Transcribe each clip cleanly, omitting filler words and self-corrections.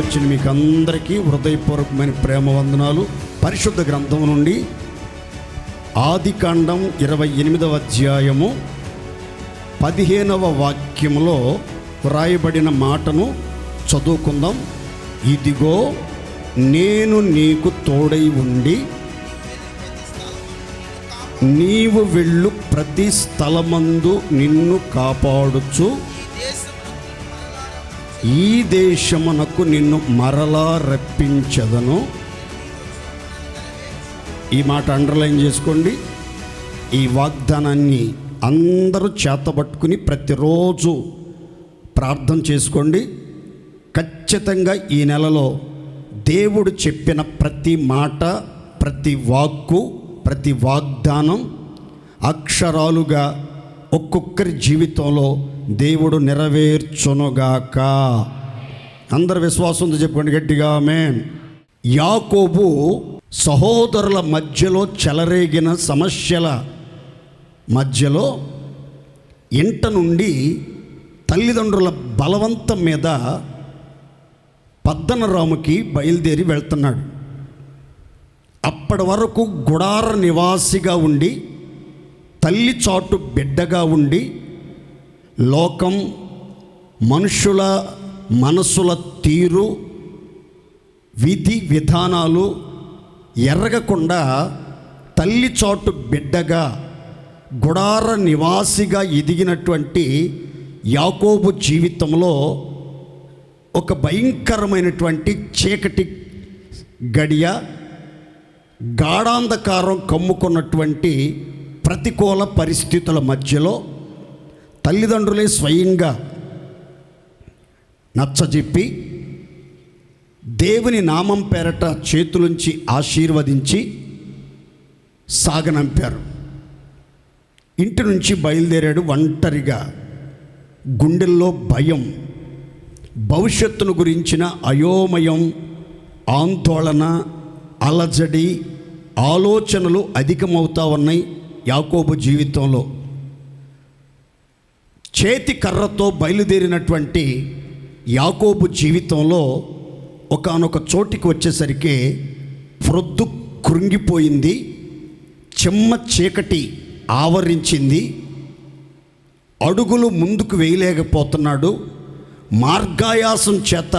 వచ్చిన మీకు అందరికీ హృదయపూర్వకమైన ప్రేమ వందనాలు. పరిశుద్ధ గ్రంథం నుండి ఆదికాండం 28వ అధ్యాయము 15వ వాక్యములో వ్రాయబడిన మాటను చదువుకుందాం. ఇదిగో నేను నీకు తోడై ఉండి నీవు వెళ్ళు ప్రతి స్థలమందు నిన్ను కాపాడుచు ఈ దేశమునకు నిన్ను మరలా రప్పించదను. ఈ మాట అండర్లైన్ చేసుకోండి. ఈ వాగ్దానాన్ని అందరూ చేతబట్టుకుని ప్రతిరోజు ప్రార్థన చేసుకోండి. ఖచ్చితంగా ఈ నెలలో దేవుడు చెప్పిన ప్రతి మాట, ప్రతి వాక్కు, ప్రతి వాగ్దానం అక్షరాలుగా ఒక్కొక్కరి జీవితంలో దేవుడు నెరవేర్చునుగాక. అందరు విశ్వాసంతో చెప్పుకోండి గట్టిగా ఆమేన్. యాకోబు సహోదరుల మధ్యలో చెలరేగిన సమస్యల మధ్యలో ఇంట నుండి తల్లిదండ్రుల బలవంతం మీద పద్దనరాముకి బయలుదేరి వెళ్తున్నాడు. అప్పటి వరకు గుడార నివాసిగా ఉండి, తల్లి చాటు బిడ్డగా ఉండి, లోకం, మనుషుల మనసుల తీరు, విధి విధానాలు ఎరగకుండా తల్లి చాటు బిడ్డగా గుడార నివాసిగా ఎదిగినటువంటి యాకోబు జీవితంలో ఒక భయంకరమైనటువంటి చీకటి గడియ, గాఢాంధకారం కమ్ముకున్నటువంటి ప్రతికూల పరిస్థితుల మధ్యలో తల్లిదండ్రులే స్వయంగా నచ్చజెప్పి దేవుని నామం పేరట చేతులుంచి ఆశీర్వదించి సాగనంపారు. ఇంటి నుంచి బయలుదేరాడు ఒంటరిగా. గుండెల్లో భయం, భవిష్యత్తును గురించిన అయోమయం, ఆందోళన, అలజడి, ఆలోచనలు అధికమవుతా ఉన్నాయి యాకోబు జీవితంలో. చేతి కర్రతో బయలుదేరినటువంటి యాకోబు జీవితంలో ఒకానొక చోటికి వచ్చేసరికి ప్రొద్దు కృంగిపోయింది, చెమ్మ చీకటి ఆవరించింది, అడుగులు ముందుకు వేయలేకపోతున్నాడు, మార్గాయాసం చేత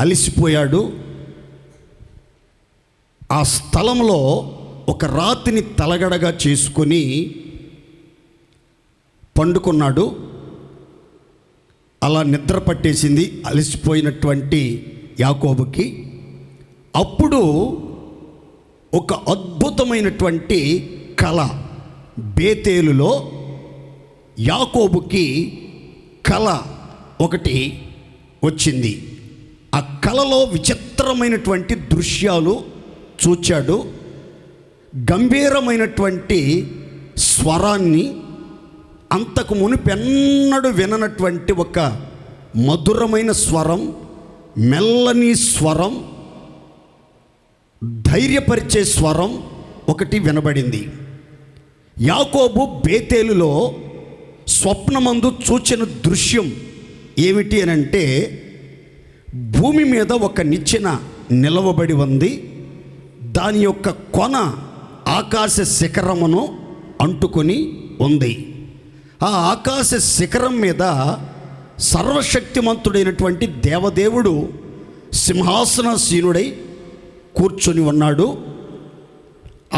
అలసిపోయాడు. ఆ స్థలంలో ఒక రాతిని తలగడగా చేసుకొని పండుకున్నాడు. అలా నిద్ర పట్టేసింది అలసిపోయినటువంటి యాకోబుకి. అప్పుడు ఒక అద్భుతమైనటువంటి కళ, బేతేలులో యాకోబుకి కళ ఒకటి వచ్చింది. ఆ కళలో విచిత్రమైనటువంటి దృశ్యాలు చూచాడు. గంభీరమైనటువంటి స్వరాన్ని, అంతకు మునుపెన్నడూ విననటువంటి ఒక మధురమైన స్వరం, మెల్లని స్వరం, ధైర్యపరిచే స్వరం ఒకటి వినబడింది. యాకోబు బేతేలులో స్వప్నమందు చూచిన దృశ్యం ఏమిటి అని అంటే, భూమి మీద ఒక నిచ్చెన నిలవబడి ఉంది. దాని యొక్క కొన ఆకాశ శిఖరమును అంటుకొని ఉంది. ఆ ఆకాశ శిఖరం మీద సర్వశక్తిమంతుడైనటువంటి దేవదేవుడు సింహాసనాసీనుడై కూర్చొని ఉన్నాడు.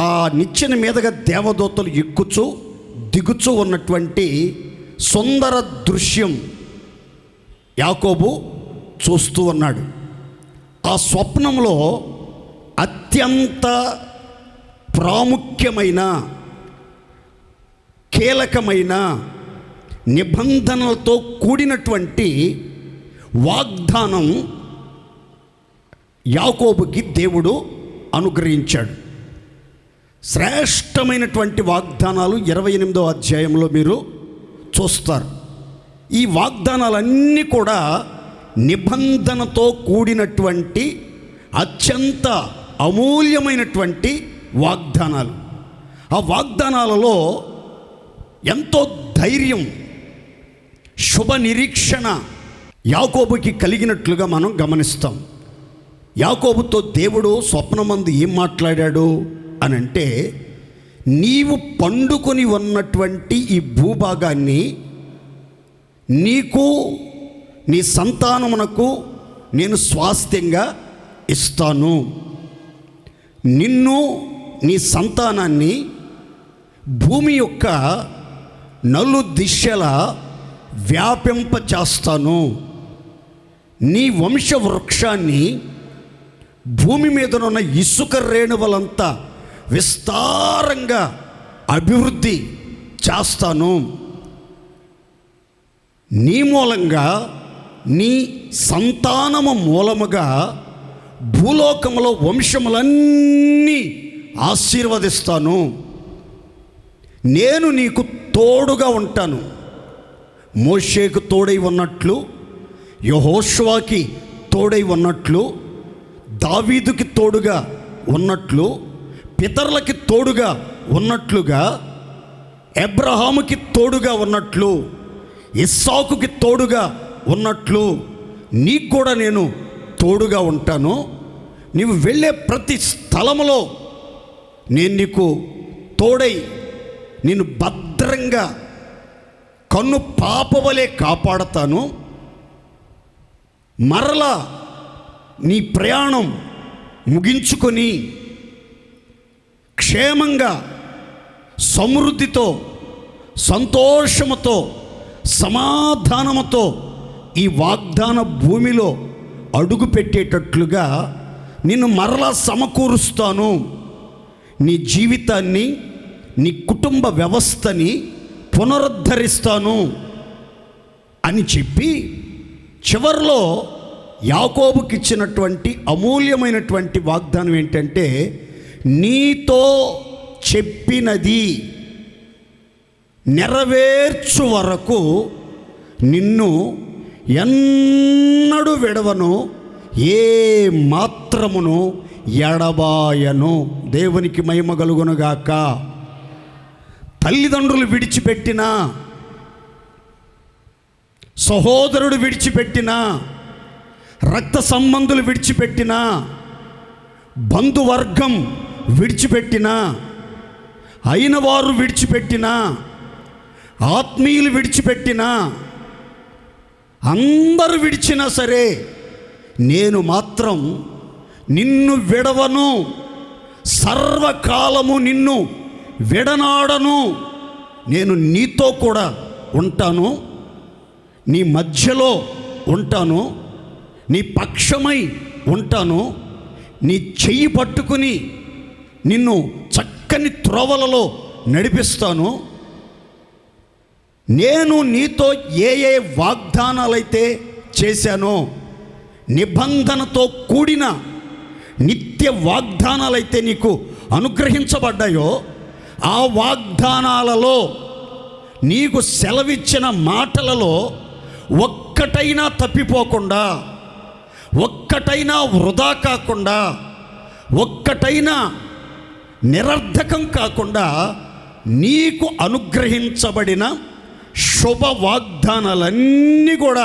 ఆ నిచ్చెన మీదగా దేవదూతలు ఎక్కుచూ దిగుచూ ఉన్నటువంటి సుందర దృశ్యం యాకోబు చూస్తూ ఉన్నాడు. ఆ స్వప్నంలో అత్యంత ప్రాముఖ్యమైన, కీలకమైన, నిబంధనలతో కూడినటువంటి వాగ్దానం యాకోబుకి దేవుడు అనుగ్రహించాడు. శ్రేష్టమైనటువంటి వాగ్దానాలు 28వ అధ్యాయంలో మీరు చూస్తారు. ఈ వాగ్దానాలన్నీ కూడా నిబంధనతో కూడినటువంటి అత్యంత అమూల్యమైనటువంటి వాగ్దానాలు. ఆ వాగ్దానాలలో ఎంతో ధైర్యం, శుభ నిరీక్షణ యాకోబుకి కలిగినట్లుగా మనం గమనిస్తాం. యాకోబుతో దేవుడు స్వప్నమందు ఏం మాట్లాడాడు అని అంటే, నీవు పండుకొని ఉన్నటువంటి ఈ భూభాగాన్ని నీకు నీ సంతానమునకు నేను స్వాస్థ్యంగా ఇస్తాను. నిన్ను నీ సంతానాన్ని భూమి యొక్క నలుదిశల వ్యాపింపచేస్తాను. నీ వంశ వృక్షాన్ని భూమి మీదనున్న ఇసుక రేణువులంతా విస్తారంగా అభివృద్ధి చేస్తాను. నీ మూలంగా, నీ సంతానము మూలముగా భూలోకములో వంశములన్నీ ఆశీర్వదిస్తాను. నేను నీకు తోడుగా ఉంటాను. మోషేకు తోడై ఉన్నట్లు, యెహోషువకి తోడై ఉన్నట్లు, దావీదుకి తోడుగా ఉన్నట్లు, పితరులకి తోడుగా ఉన్నట్లుగా, అబ్రహాముకి తోడుగా ఉన్నట్లు, ఇస్సాకుకి తోడుగా ఉన్నట్లు నీకు కూడా నేను తోడుగా ఉంటాను. నీవు వెళ్ళే ప్రతి స్థలములో నేను నీకు తోడై నిన్ను భద్రంగా కన్ను పాపవలే కాపాడతాను. మరలా నీ ప్రయాణం ముగించుకొని క్షేమంగా, సమృద్ధితో, సంతోషముతో, సమాధానముతో ఈ వాగ్దాన భూమిలో అడుగు పెట్టేటట్లుగా నిన్ను మరలా సమకూరుస్తాను. నీ జీవితాన్ని, నీ కుటుంబ వ్యవస్థని పునరుద్ధరిస్తాను అని చెప్పి చివరిలో యాకోబుకి ఇచ్చినటువంటి అమూల్యమైనటువంటి వాగ్దానం ఏంటంటే, నీతో చెప్పినది నెరవేర్చు వరకు నిన్ను ఎన్నడూ విడవను, ఏ మాత్రమును ఎడబాయను. దేవునికి మహిమ కలుగునుగాక. తల్లిదండ్రులు విడిచిపెట్టినా, సహోదరుడు విడిచిపెట్టినా, రక్త సంబంధులు విడిచిపెట్టినా, బంధువర్గం విడిచిపెట్టినా, అయిన వారు విడిచిపెట్టినా, ఆత్మీయులు విడిచిపెట్టినా, అందరూ విడిచినా సరే నేను మాత్రం నిన్ను విడవను, సర్వకాలము నిన్ను విడనాడను. నేను నీతో కూడా ఉంటాను, నీ మధ్యలో ఉంటాను, నీ పక్షమై ఉంటాను, నీ చెయ్యి పట్టుకుని నిన్ను చక్కని త్రోవలలో నడిపిస్తాను. నేను నీతో ఏ ఏ వాగ్దానాలైతే చేశానో, నిబంధనతో కూడిన నిత్య వాగ్దానాలైతే నీకు అనుగ్రహించబడ్డాయో, ఆ వాగ్దానాలలో నీకు సెలవిచ్చిన మాటలలో ఒక్కటైనా తప్పిపోకుండా, ఒక్కటైనా వృధా కాకుండా, ఒక్కటైనా నిరర్ధకం కాకుండా నీకు అనుగ్రహించబడిన శుభ వాగ్దానాలన్నీ కూడా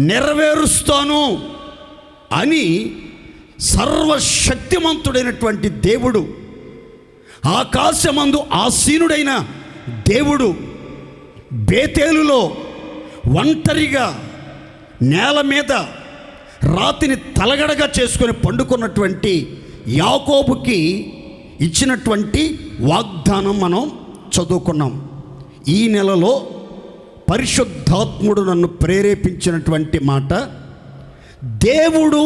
నెరవేరుస్తాను అని సర్వశక్తిమంతుడైనటువంటి దేవుడు, ఆకాశమందు ఆసీనుడైన దేవుడు బేతేలులో ఒంటరిగా నేల మీద రాతిని తలగడగా చేసుకొని పండుకున్నటువంటి యాకోబుకి ఇచ్చినటువంటి వాగ్దానం మనం చదువుకున్నాం. ఈ నెలలో పరిశుద్ధాత్ముడు నన్ను ప్రేరేపించినటువంటి మాట, దేవుడు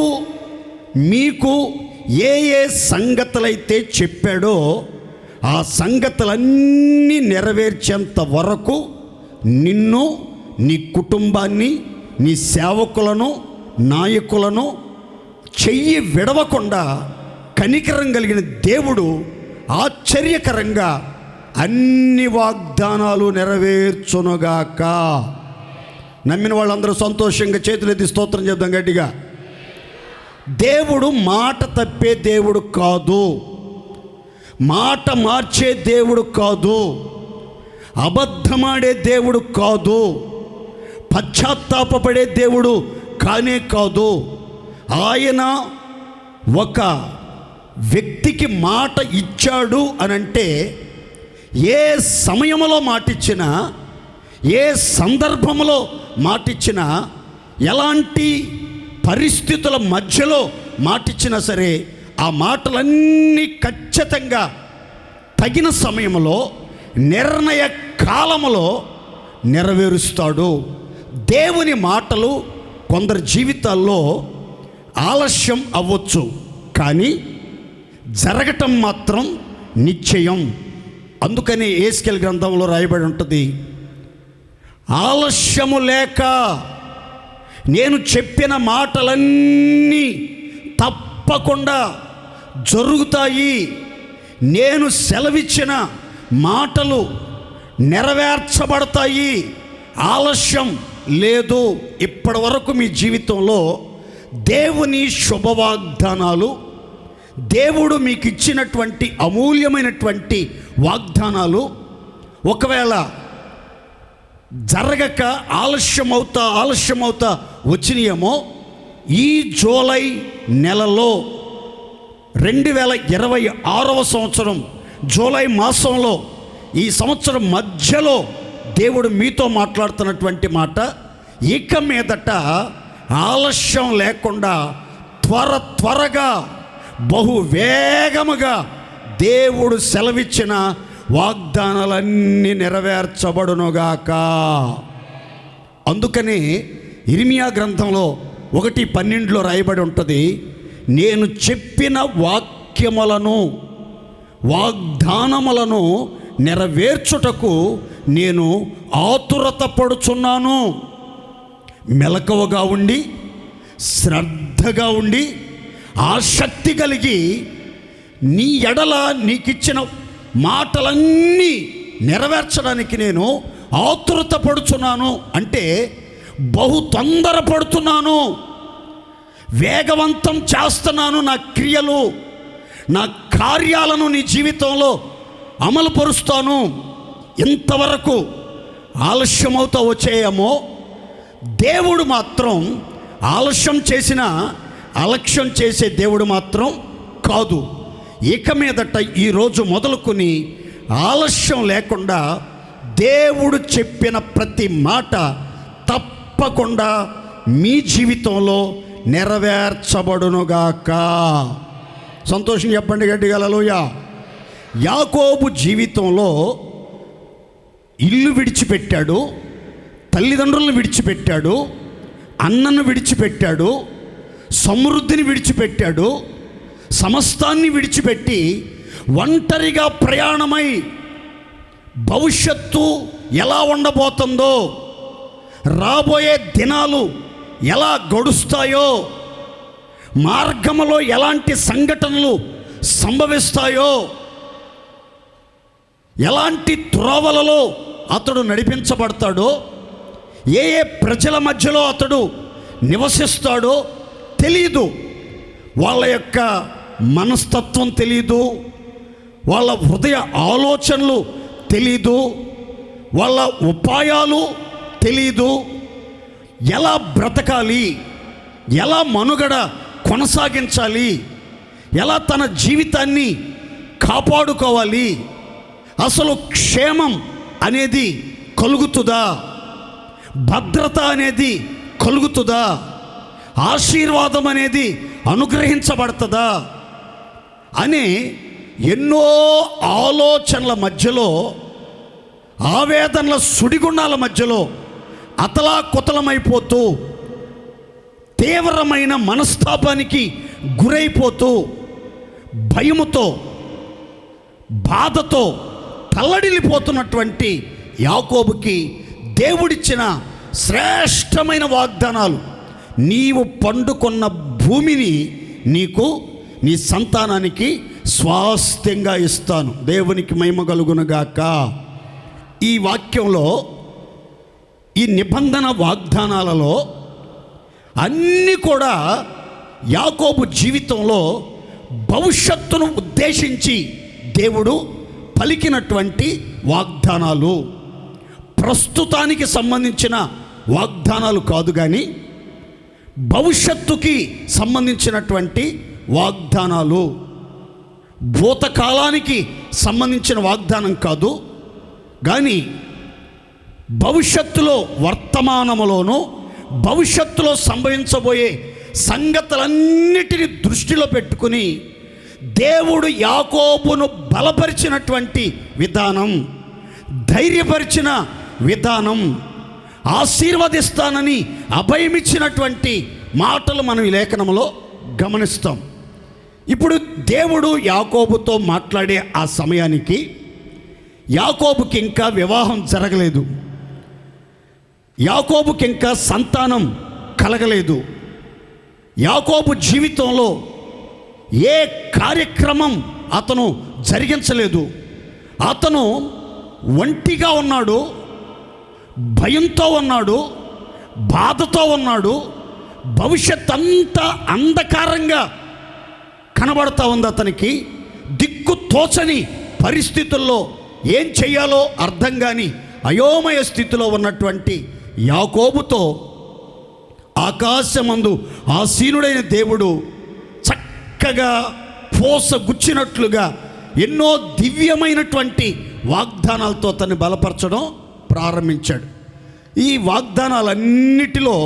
మీకు ఏ ఏ సంగతులైతే చెప్పాడో ఆ సంగతులన్నీ నెరవేర్చేంత వరకు నిన్ను, నీ కుటుంబాన్ని, నీ సేవకులను, నాయకులను చెయ్యి విడవకుండా కనికరం కలిగిన దేవుడు ఆశ్చర్యకరంగా అన్ని వాగ్దానాలు నెరవేర్చునుగాక. నమ్మిన వాళ్ళందరూ సంతోషంగా చేతులెత్తి స్తోత్రం చెప్దాం గట్టిగా. దేవుడు మాట తప్పే దేవుడు కాదు, మాట మార్చే దేవుడు కాదు, అబద్ధమాడే దేవుడు కాదు, పశ్చాత్తాపపడే దేవుడు కానే కాదు. ఆయన ఒక వ్యక్తికి మాట ఇచ్చాడు అనంటే ఏ సమయంలో మాటిచ్చినా, ఏ సందర్భంలో మాటిచ్చినా, ఎలాంటి పరిస్థితుల మధ్యలో మాటిచ్చినా సరే ఆ మాటలన్నీ ఖచ్చితంగా తగిన సమయంలో, నిర్ణయ కాలములో నెరవేరుస్తాడు. దేవుని మాటలు కొందరి జీవితాల్లో ఆలస్యం అవ్వచ్చు, కానీ జరగటం మాత్రం నిశ్చయం. అందుకని యేస్కేలు గ్రంథంలో రాయబడి ఉంటుంది, ఆలస్యము లేక నేను చెప్పిన మాటలన్నీ తప్పకుండా జరుగుతాయి, నేను సెలవిచ్చిన మాటలు నెరవేర్చబడతాయి, ఆలస్యం లేదు. ఇప్పటి వరకు మీ జీవితంలో దేవుని శుభవాగ్దానాలు, దేవుడు మీకు ఇచ్చినటువంటి అమూల్యమైనటువంటి వాగ్దానాలు ఒకవేళ జరగక ఆలస్యమవుతా వచ్చినాయేమో, ఈ జూలై నెలలో 2026వ సంవత్సరం జూలై మాసంలో ఈ సంవత్సరం మధ్యలో దేవుడు మీతో మాట్లాడుతున్నటువంటి మాట, ఇక మీదట ఆలస్యం లేకుండా త్వరగా బహు వేగముగా దేవుడు సెలవిచ్చిన వాగ్దానాలన్నీ నెరవేర్చబడునుగాక. అందుకని ఇర్మియా గ్రంథంలో 1:12 రాయబడి ఉంటుంది, నేను చెప్పిన వాగ్దానములను నెరవేర్చుటకు నేను ఆతురత పడుచున్నాను. మెలకువగా ఉండి, శ్రద్ధగా ఉండి, ఆసక్తి కలిగి నీ ఎడల నీకిచ్చిన మాటలన్నీ నెరవేర్చడానికి నేను ఆతురత పడుచున్నాను. అంటే బహు తొందరపడుతున్నాను, వేగవంతం చేస్తున్నాను. నా క్రియలు, నా కార్యాలను నీ జీవితంలో అమలుపరుస్తాను. ఇంతవరకు ఆలస్యమవుతా వచ్చేయేమో, దేవుడు మాత్రం ఆలస్యం చేసినా అలక్ష్యం చేసే దేవుడు మాత్రం కాదు. ఇక మీదట ఈరోజు మొదలుకొని ఆలస్యం లేకుండా దేవుడు చెప్పిన ప్రతి మాట తప్పకుండా మీ జీవితంలో నెరవేర్చబడునుగాక. సంతోషం చెప్పండి గట్టిగా హల్లెలూయా. యాకోబు జీవితంలో ఇల్లు విడిచిపెట్టాడు, తల్లిదండ్రులను విడిచిపెట్టాడు, అన్నను విడిచిపెట్టాడు, సమృద్ధిని విడిచిపెట్టాడు, సమస్తాన్ని విడిచిపెట్టి ఒంటరిగా ప్రయాణమై భవిష్యత్తు ఎలా ఉండబోతుందో, రాబోయే దినాలు ఎలా గడుస్తాయో, మార్గములో ఎలాంటి సంఘటనలు సంభవిస్తాయో, ఎలాంటి త్రోవలలో అతడు నడిపించబడతాడో, ఏ ప్రజల మధ్యలో అతడు నివసిస్తాడో తెలియదు. వాళ్ళ యొక్క మనస్తత్వం తెలియదు, వాళ్ళ హృదయ ఆలోచనలు తెలీదు, వాళ్ళ ఉపాయాలు తెలీదు. ఎలా బ్రతకాలి, ఎలా మనుగడ కొనసాగించాలి, ఎలా తన జీవితాన్ని కాపాడుకోవాలి, అసలు క్షేమం అనేది కలుగుతుందా, భద్రత అనేది కలుగుతుందా, ఆశీర్వాదం అనేది అనుగ్రహించబడుతుందా అని ఎన్నో ఆలోచనల మధ్యలో, ఆవేదనల సుడిగుండాల మధ్యలో అతలాకుతలమైపోతూ, తీవ్రమైన మనస్తాపానికి గురైపోతూ, భయముతో, బాధతో తల్లడిల్లిపోతున్నటువంటి యాకోబుకి దేవుడిచ్చిన శ్రేష్టమైన వాగ్దానాలు, నీవు పండుకున్న భూమిని నీకు, నీ సంతానానికి స్వాస్థ్యంగా ఇస్తాను. దేవునికి మహిమ కలుగునుగాక. ఈ వాక్యంలో, ఈ నిబంధన వాగ్దానాలలో అన్నీ కూడా యాకోబు జీవితంలో భవిష్యత్తును ఉద్దేశించి దేవుడు పలికినటువంటి వాగ్దానాలు. ప్రస్తుతానికి సంబంధించిన వాగ్దానాలు కాదు, కానీ భవిష్యత్తుకి సంబంధించినటువంటి వాగ్దానాలు. భూతకాలానికి సంబంధించిన వాగ్దానం కాదు, కానీ భవిష్యత్తులో, వర్తమానములోనూ భవిష్యత్తులో సంభవించబోయే సంగతులన్నిటిని దృష్టిలో పెట్టుకుని దేవుడు యాకోబును బలపరిచినటువంటి విధానం, ధైర్యపరిచిన విధానం, ఆశీర్వదిస్తానని అభయమిచ్చినటువంటి మాటలు మనం ఈ లేఖనంలో గమనిస్తాం. ఇప్పుడు దేవుడు యాకోబుతో మాట్లాడే ఆ సమయానికి యాకోబుకి ఇంకా వివాహం జరగలేదు, యాకోబుకి ఇంకా సంతానం కలగలేదు, యాకోబు జీవితంలో ఏ కార్యక్రమం అతను జరిగించలేదు. అతను ఒంటిగా ఉన్నాడు, భయంతో ఉన్నాడు, బాధతో ఉన్నాడు. భవిష్యత్ అంతా అంధకారంగా కనబడతా ఉంది. అతనికి దిక్కు తోచని పరిస్థితుల్లో ఏం చెయ్యాలో అర్థం కాని అయోమయ స్థితిలో ఉన్నటువంటి యాకోబుతో ఆకాశమందు ఆసీనుడైన దేవుడు చక్కగా పోసగుచ్చినట్లుగా ఎన్నో దివ్యమైనటువంటి వాగ్దానాలతో తను బలపరచడం ప్రారంభించాడు. ఈ వాగ్దానాలన్నిటిలో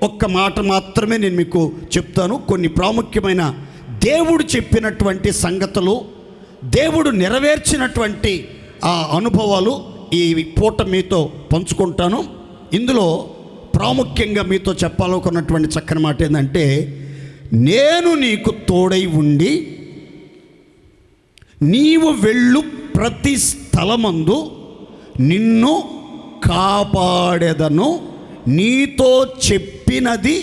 ఒక్క మాట మాత్రమే నేను మీకు చెప్తాను. కొన్ని ప్రాముఖ్యమైన దేవుడు చెప్పినటువంటి సంగతులు, దేవుడు నెరవేర్చినటువంటి ఆ అనుభవాలు ఈ పూట మీతో పంచుకుంటాను. ఇందులో ప్రాముఖ్యంగా మీతో చెప్పాలనుకున్నటువంటి చక్కని మాట ఏంటంటే, నేను నీకు తోడై ఉండి నీవు వెళ్ళు ప్రతి స్థలమందు నిన్ను కాపాడెదను, నీతో చెప్పినది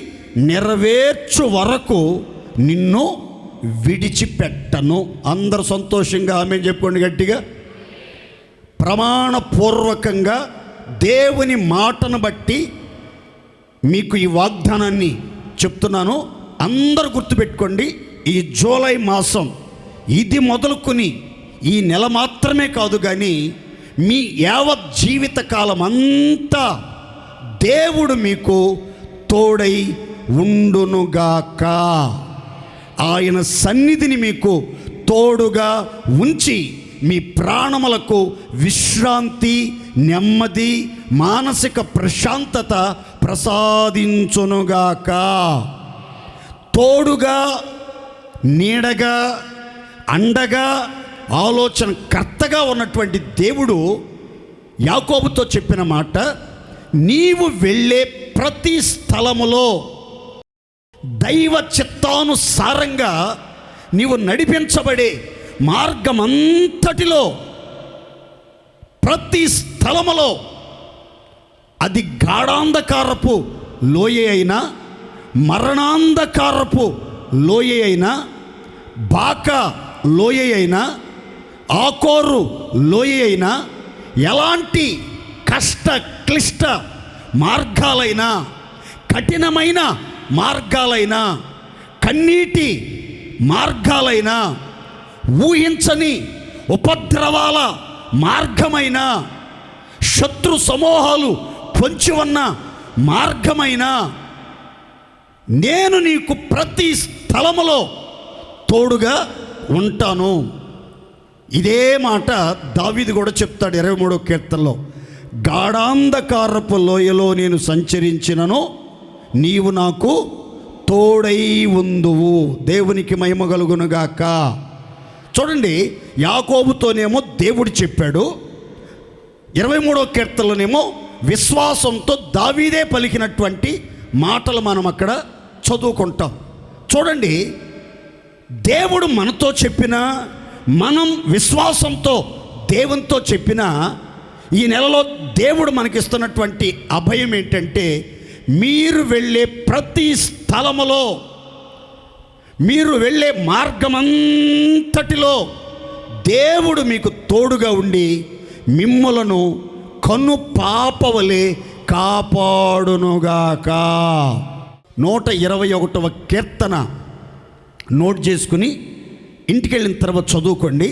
నెరవేర్చు వరకు నిన్ను విడిచిపెట్టను. అందరూ సంతోషంగా ఆమె చెప్పుకోండి గట్టిగా. ప్రమాణపూర్వకంగా దేవుని మాటను బట్టి మీకు ఈ వాగ్దానాన్ని చెప్తున్నాను. అందరూ గుర్తుపెట్టుకోండి, ఈ జూలై మాసం ఇది మొదలుకొని ఈ నెల మాత్రమే కాదు, కానీ మీ యావత్ జీవితకాలం అంతా దేవుడు మీకు తోడై ఉండునుగాక. ఆయన సన్నిధిని మీకు తోడుగా ఉంచి మీ ప్రాణములకు విశ్రాంతి, నెమ్మది, మానసిక ప్రశాంతత ప్రసాదించునుగాక. తోడుగా, నీడగా, అండగా, ఆలోచన కర్తగా ఉన్నటువంటి దేవుడు యాకోబుతో చెప్పిన మాట, నీవు వెళ్ళే ప్రతి స్థలములో దైవ చిత్తానుసారంగా నీవు నడిపించబడే మార్గమంతటిలో, ప్రతి స్థలములో, అది గాఢాంధకారపు లోయ అయినా, మరణాంధకారపు లోయ అయినా, బాక లోయ అయినా, ఆకోరు లోయ అయినా, ఎలాంటి కష్ట క్లిష్ట మార్గాలైనా, కఠినమైన మార్గాలైనా, కన్నీటి మార్గాలైనా, ఊహించని ఉపద్రవాల మార్గమైన, శత్రు సమూహాలు పొంచి ఉన్న మార్గమైన, నేను నీకు ప్రతి స్థలములో తోడుగా ఉంటాను. ఇదే మాట దావీదు కూడా చెప్తాడు 23వ కీర్తనలో, గాఢాంధకారపు లోయలో నేను సంచరించినను నీవు నాకు తోడై ఉందువు. దేవునికి మహిమ కలుగునుగాక. చూడండి, యాకోబుతోనేమో దేవుడు చెప్పాడు, 23వ కీర్తనలోనేమో విశ్వాసంతో దావీదే పలికినటువంటి మాటలు మనం అక్కడ చదువుకుంటాం. చూడండి, దేవుడు మనతో చెప్పినా, మనం విశ్వాసంతో దేవునితో చెప్పినా, ఈ నెలలో దేవుడు మనకిస్తున్నటువంటి అభయం ఏంటంటే, మీరు వెళ్ళే ప్రతి స్థలములో, మీరు వెళ్ళే మార్గమంతటిలో దేవుడు మీకు తోడుగా ఉండి మిమ్ములను కన్ను పాపవలే కాపాడునుగాక. 121వ కీర్తన నోట్ చేసుకుని ఇంటికి వెళ్ళిన తర్వాత చదువుకోండి.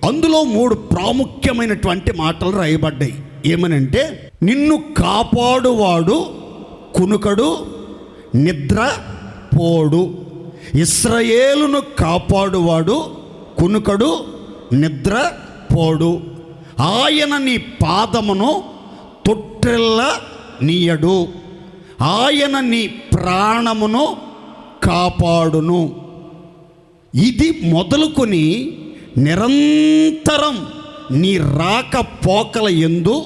అందులో 3 ప్రాముఖ్యమైనటువంటి మాటలు రాయబడ్డాయి. ఏమనంటే, నిన్ను కాపాడువాడు కునుకడు, నిద్ర పోడు. ఇశ్రాయేలును కాపాడువాడు కునుకడు నిద్ర పోడు. ఆయన నీ పాదమును తొట్టిల్ల నీయడు. ఆయన నీ ప్రాణమును కాపాడును. ఇది మొదలుకొని నిరంతరం నీ రాకపోకల యందు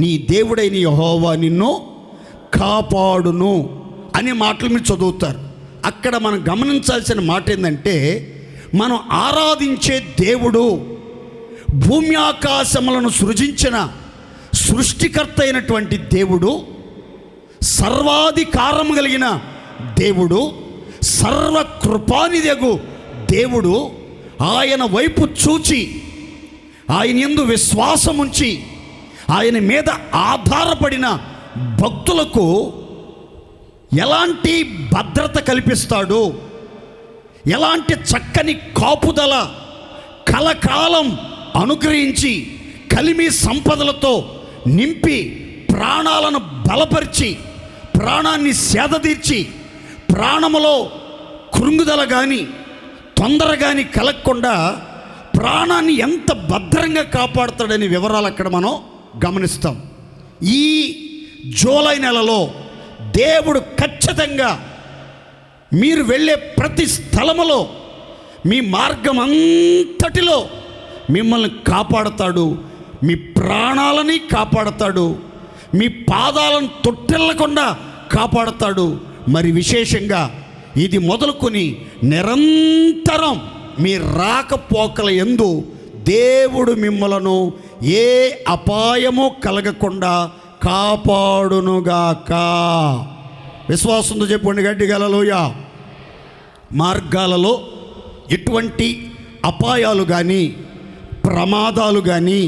నీ దేవుడైన యెహోవా నిన్ను కాపాడును అనే మాటలు మీరు చదువుతారు. అక్కడ మనం గమనించాల్సిన మాట ఏంటంటే, మనం ఆరాధించే దేవుడు భూమి ఆకాశములను సృజించిన సృష్టికర్త అయినటువంటి దేవుడు, సర్వాధికారం కలిగిన దేవుడు, సర్వకృపానిధి దేవుడు. ఆయన వైపు చూచి ఆయన యందు విశ్వాసముంచి ఆయన మీద ఆధారపడిన భక్తులకు ఎలాంటి భద్రత కల్పిస్తాడు, ఎలాంటి చక్కని కాపుదల కలకాలం అనుగ్రహించి కలిమి సంపదలతో నింపి ప్రాణాలను బలపరిచి ప్రాణాన్ని సేదతీర్చి ప్రాణములో కృంగుదల కానీ తొందర కానీ కలగకుండా ప్రాణాన్ని ఎంత భద్రంగా కాపాడుతాడనే వివరాలు అక్కడ మనం గమనిస్తాం. ఈ జూలై నెలలో దేవుడు ఖచ్చితంగా మీరు వెళ్ళే ప్రతి స్థలములో మీ మార్గం అంతటిలో మిమ్మల్ని కాపాడతాడు, మీ ప్రాణాలని కాపాడతాడు, మీ పాదాలను తొట్టెళ్ళకుండా కాపాడతాడు. మరి విశేషంగా ఇది మొదలుకొని నిరంతరం మీ రాకపోకల యందు దేవుడు మిమ్మలను ఏ అపాయము కలగకుండా కాపాడునుగాక. విశ్వాసంతో చెప్పండి గట్టిగా హల్లెలూయా. మార్గాలలో ఎటువంటి అపాయాలు కానీ ప్రమాదాలు కానీ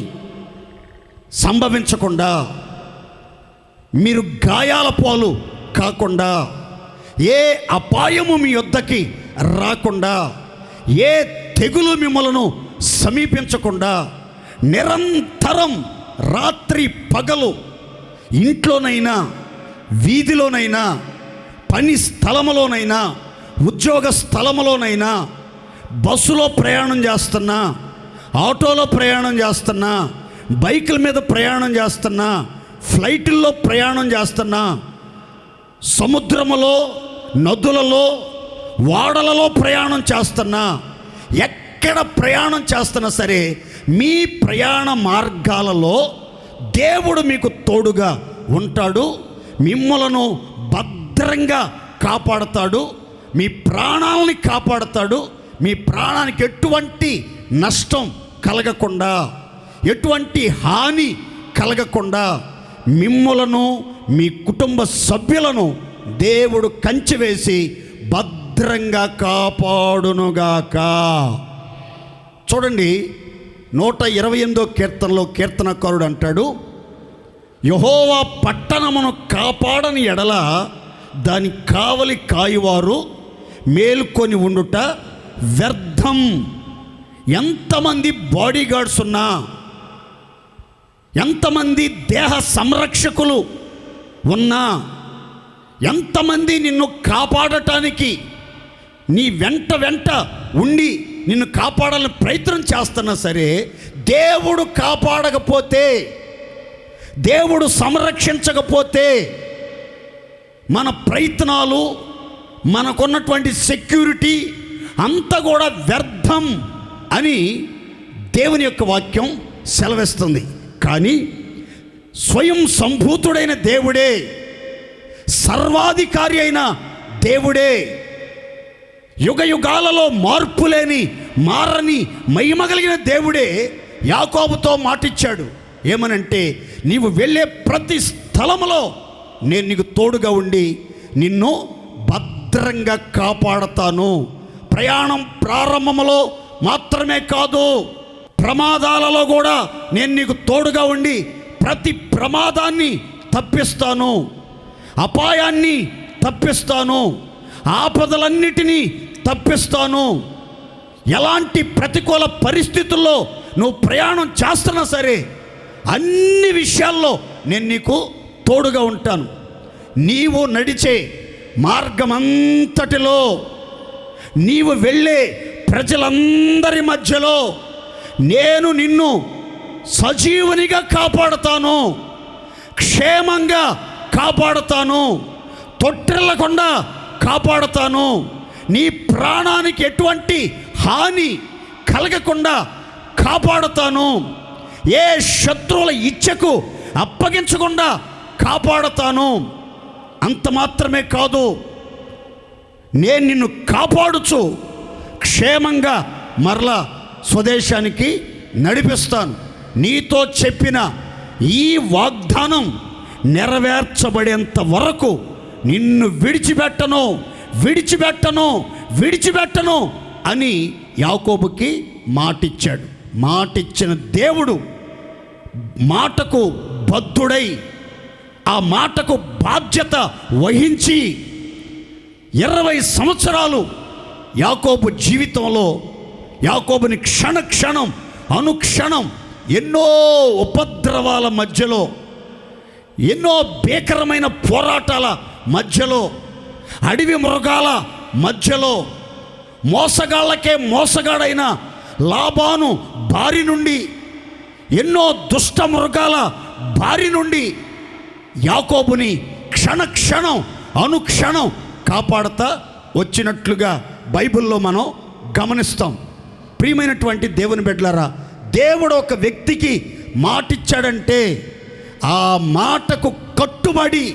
సంభవించకుండా, మీరు గాయాల పాలు కాకుండా, ఏ అపాయము మీ యొద్దకి రాకుండా, ఏ తెగులు మిమ్మలను సమీపించకుండా నిరంతరం రాత్రి పగలు ఇంట్లోనైనా వీధిలోనైనా పని స్థలములోనైనా ఉద్యోగ స్థలములోనైనా బస్సులో ప్రయాణం చేస్తున్నా, ఆటోలో ప్రయాణం చేస్తున్నా, బైకుల మీద ప్రయాణం చేస్తున్నా, ఫ్లైట్ల్లో ప్రయాణం చేస్తున్నా, సముద్రములో నదులలో వాడలలో ప్రయాణం చేస్తున్నా, ఎక్కడ ప్రయాణం చేస్తున్నా సరే మీ ప్రయాణ మార్గాలలో దేవుడు మీకు తోడుగా ఉంటాడు, మిమ్మలను భద్రంగా కాపాడతాడు, మీ ప్రాణాలని కాపాడతాడు. మీ ప్రాణానికి ఎటువంటి నష్టం కలగకుండా, ఎటువంటి హాని కలగకుండా మిమ్మలను మీ కుటుంబ సభ్యులను దేవుడు కంచె వేసి భద్రంగా కాపాడునుగాక. చూడండి, 128వ కీర్తనలో కీర్తనకారుడు అంటాడు, యెహోవా పట్టణమును కాపాడని ఎడల దాని కావలి కాయువారు మేల్కొని ఉండుట వ్యర్థం. ఎంతమంది బాడీ గార్డ్స్ ఉన్నా, ఎంతమంది దేహ సంరక్షకులు ఉన్నా, ఎంతమంది నిన్ను కాపాడటానికి నీ వెంట ఉండి నిన్ను కాపాడాలని ప్రయత్నం చేస్తున్నా సరే, దేవుడు కాపాడకపోతే, దేవుడు సంరక్షించకపోతే మన ప్రయత్నాలు, మనకున్నటువంటి సెక్యూరిటీ అంతా కూడా వ్యర్థం అని దేవుని యొక్క వాక్యం సెలవిస్తుంది. కానీ స్వయం సంభూతుడైన దేవుడే, సర్వాధికారి అయిన దేవుడే, యుగ యుగాలలో మార్పులేని మారని మహిమ కలిగిన దేవుడే యాకోబుతో మాటిచ్చాడు. ఏమనంటే, నీవు వెళ్ళే ప్రతి స్థలములో నేను నీకు తోడుగా ఉండి నిన్ను భద్రంగా కాపాడతాను. ప్రయాణం ప్రారంభంలో మాత్రమే కాదు, ప్రమాదాలలో కూడా నేను నీకు తోడుగా ఉండి ప్రతి ప్రమాదాన్ని తప్పిస్తాను, అపాయాన్ని తప్పిస్తాను, ఆపదలన్నిటినీ తప్పిస్తాను. ఎలాంటి ప్రతికూల పరిస్థితుల్లో నువ్వు ప్రయాణం చేస్తున్నా సరే అన్ని విషయాల్లో నేను నీకు తోడుగా ఉంటాను. నీవు నడిచే మార్గమంతటిలో నీవు వెళ్ళే ప్రజలందరి మధ్యలో నేను నిన్ను సజీవునిగా కాపాడుతాను, క్షేమంగా కాపాడుతాను, తొట్టిల్లకుండా కాపాడుతాను, నీ ప్రాణానికి ఎటువంటి హాని కలగకుండా కాపాడుతాను, ఏ శత్రువుల ఇచ్చకు అప్పగించకుండా కాపాడుతాను. అంత మాత్రమే కాదు, నేను నిన్ను కాపాడుచు క్షేమంగా మరలా స్వదేశానికి నడిపిస్తాను. నీతో చెప్పిన ఈ వాగ్దానం నెరవేర్చబడేంత వరకు నిన్ను విడిచిపెట్టను విడిచిపెట్టను విడిచిపెట్టను అని యాకోబుకి మాటిచ్చాడు. మాటిచ్చిన దేవుడు మాటకు బద్ధుడై ఆ మాటకు బాధ్యత వహించి 20 సంవత్సరాలు యాకోబు జీవితంలో యాకోబుని క్షణక్షణం అనుక్షణం ఎన్నో ఉపద్రవాల మధ్యలో, ఎన్నో భీకరమైన పోరాటాల మధ్యలో, అడవి మృగాల మధ్యలో, మోసగాళ్ళకే మోసగాడైన లాబాను బారి నుండి, ఎన్నో దుష్ట మృగాల బారి నుండి యాకోబుని క్షణక్షణం అనుక్షణం కాపాడుతా వచ్చినట్లుగా బైబిల్లో మనం గమనిస్తాం. ప్రియమైనటువంటి దేవుని బిడ్డలారా, దేవుడు ఒక వ్యక్తికి మాటిచ్చాడంటే ఆ మాటకు కట్టుబడి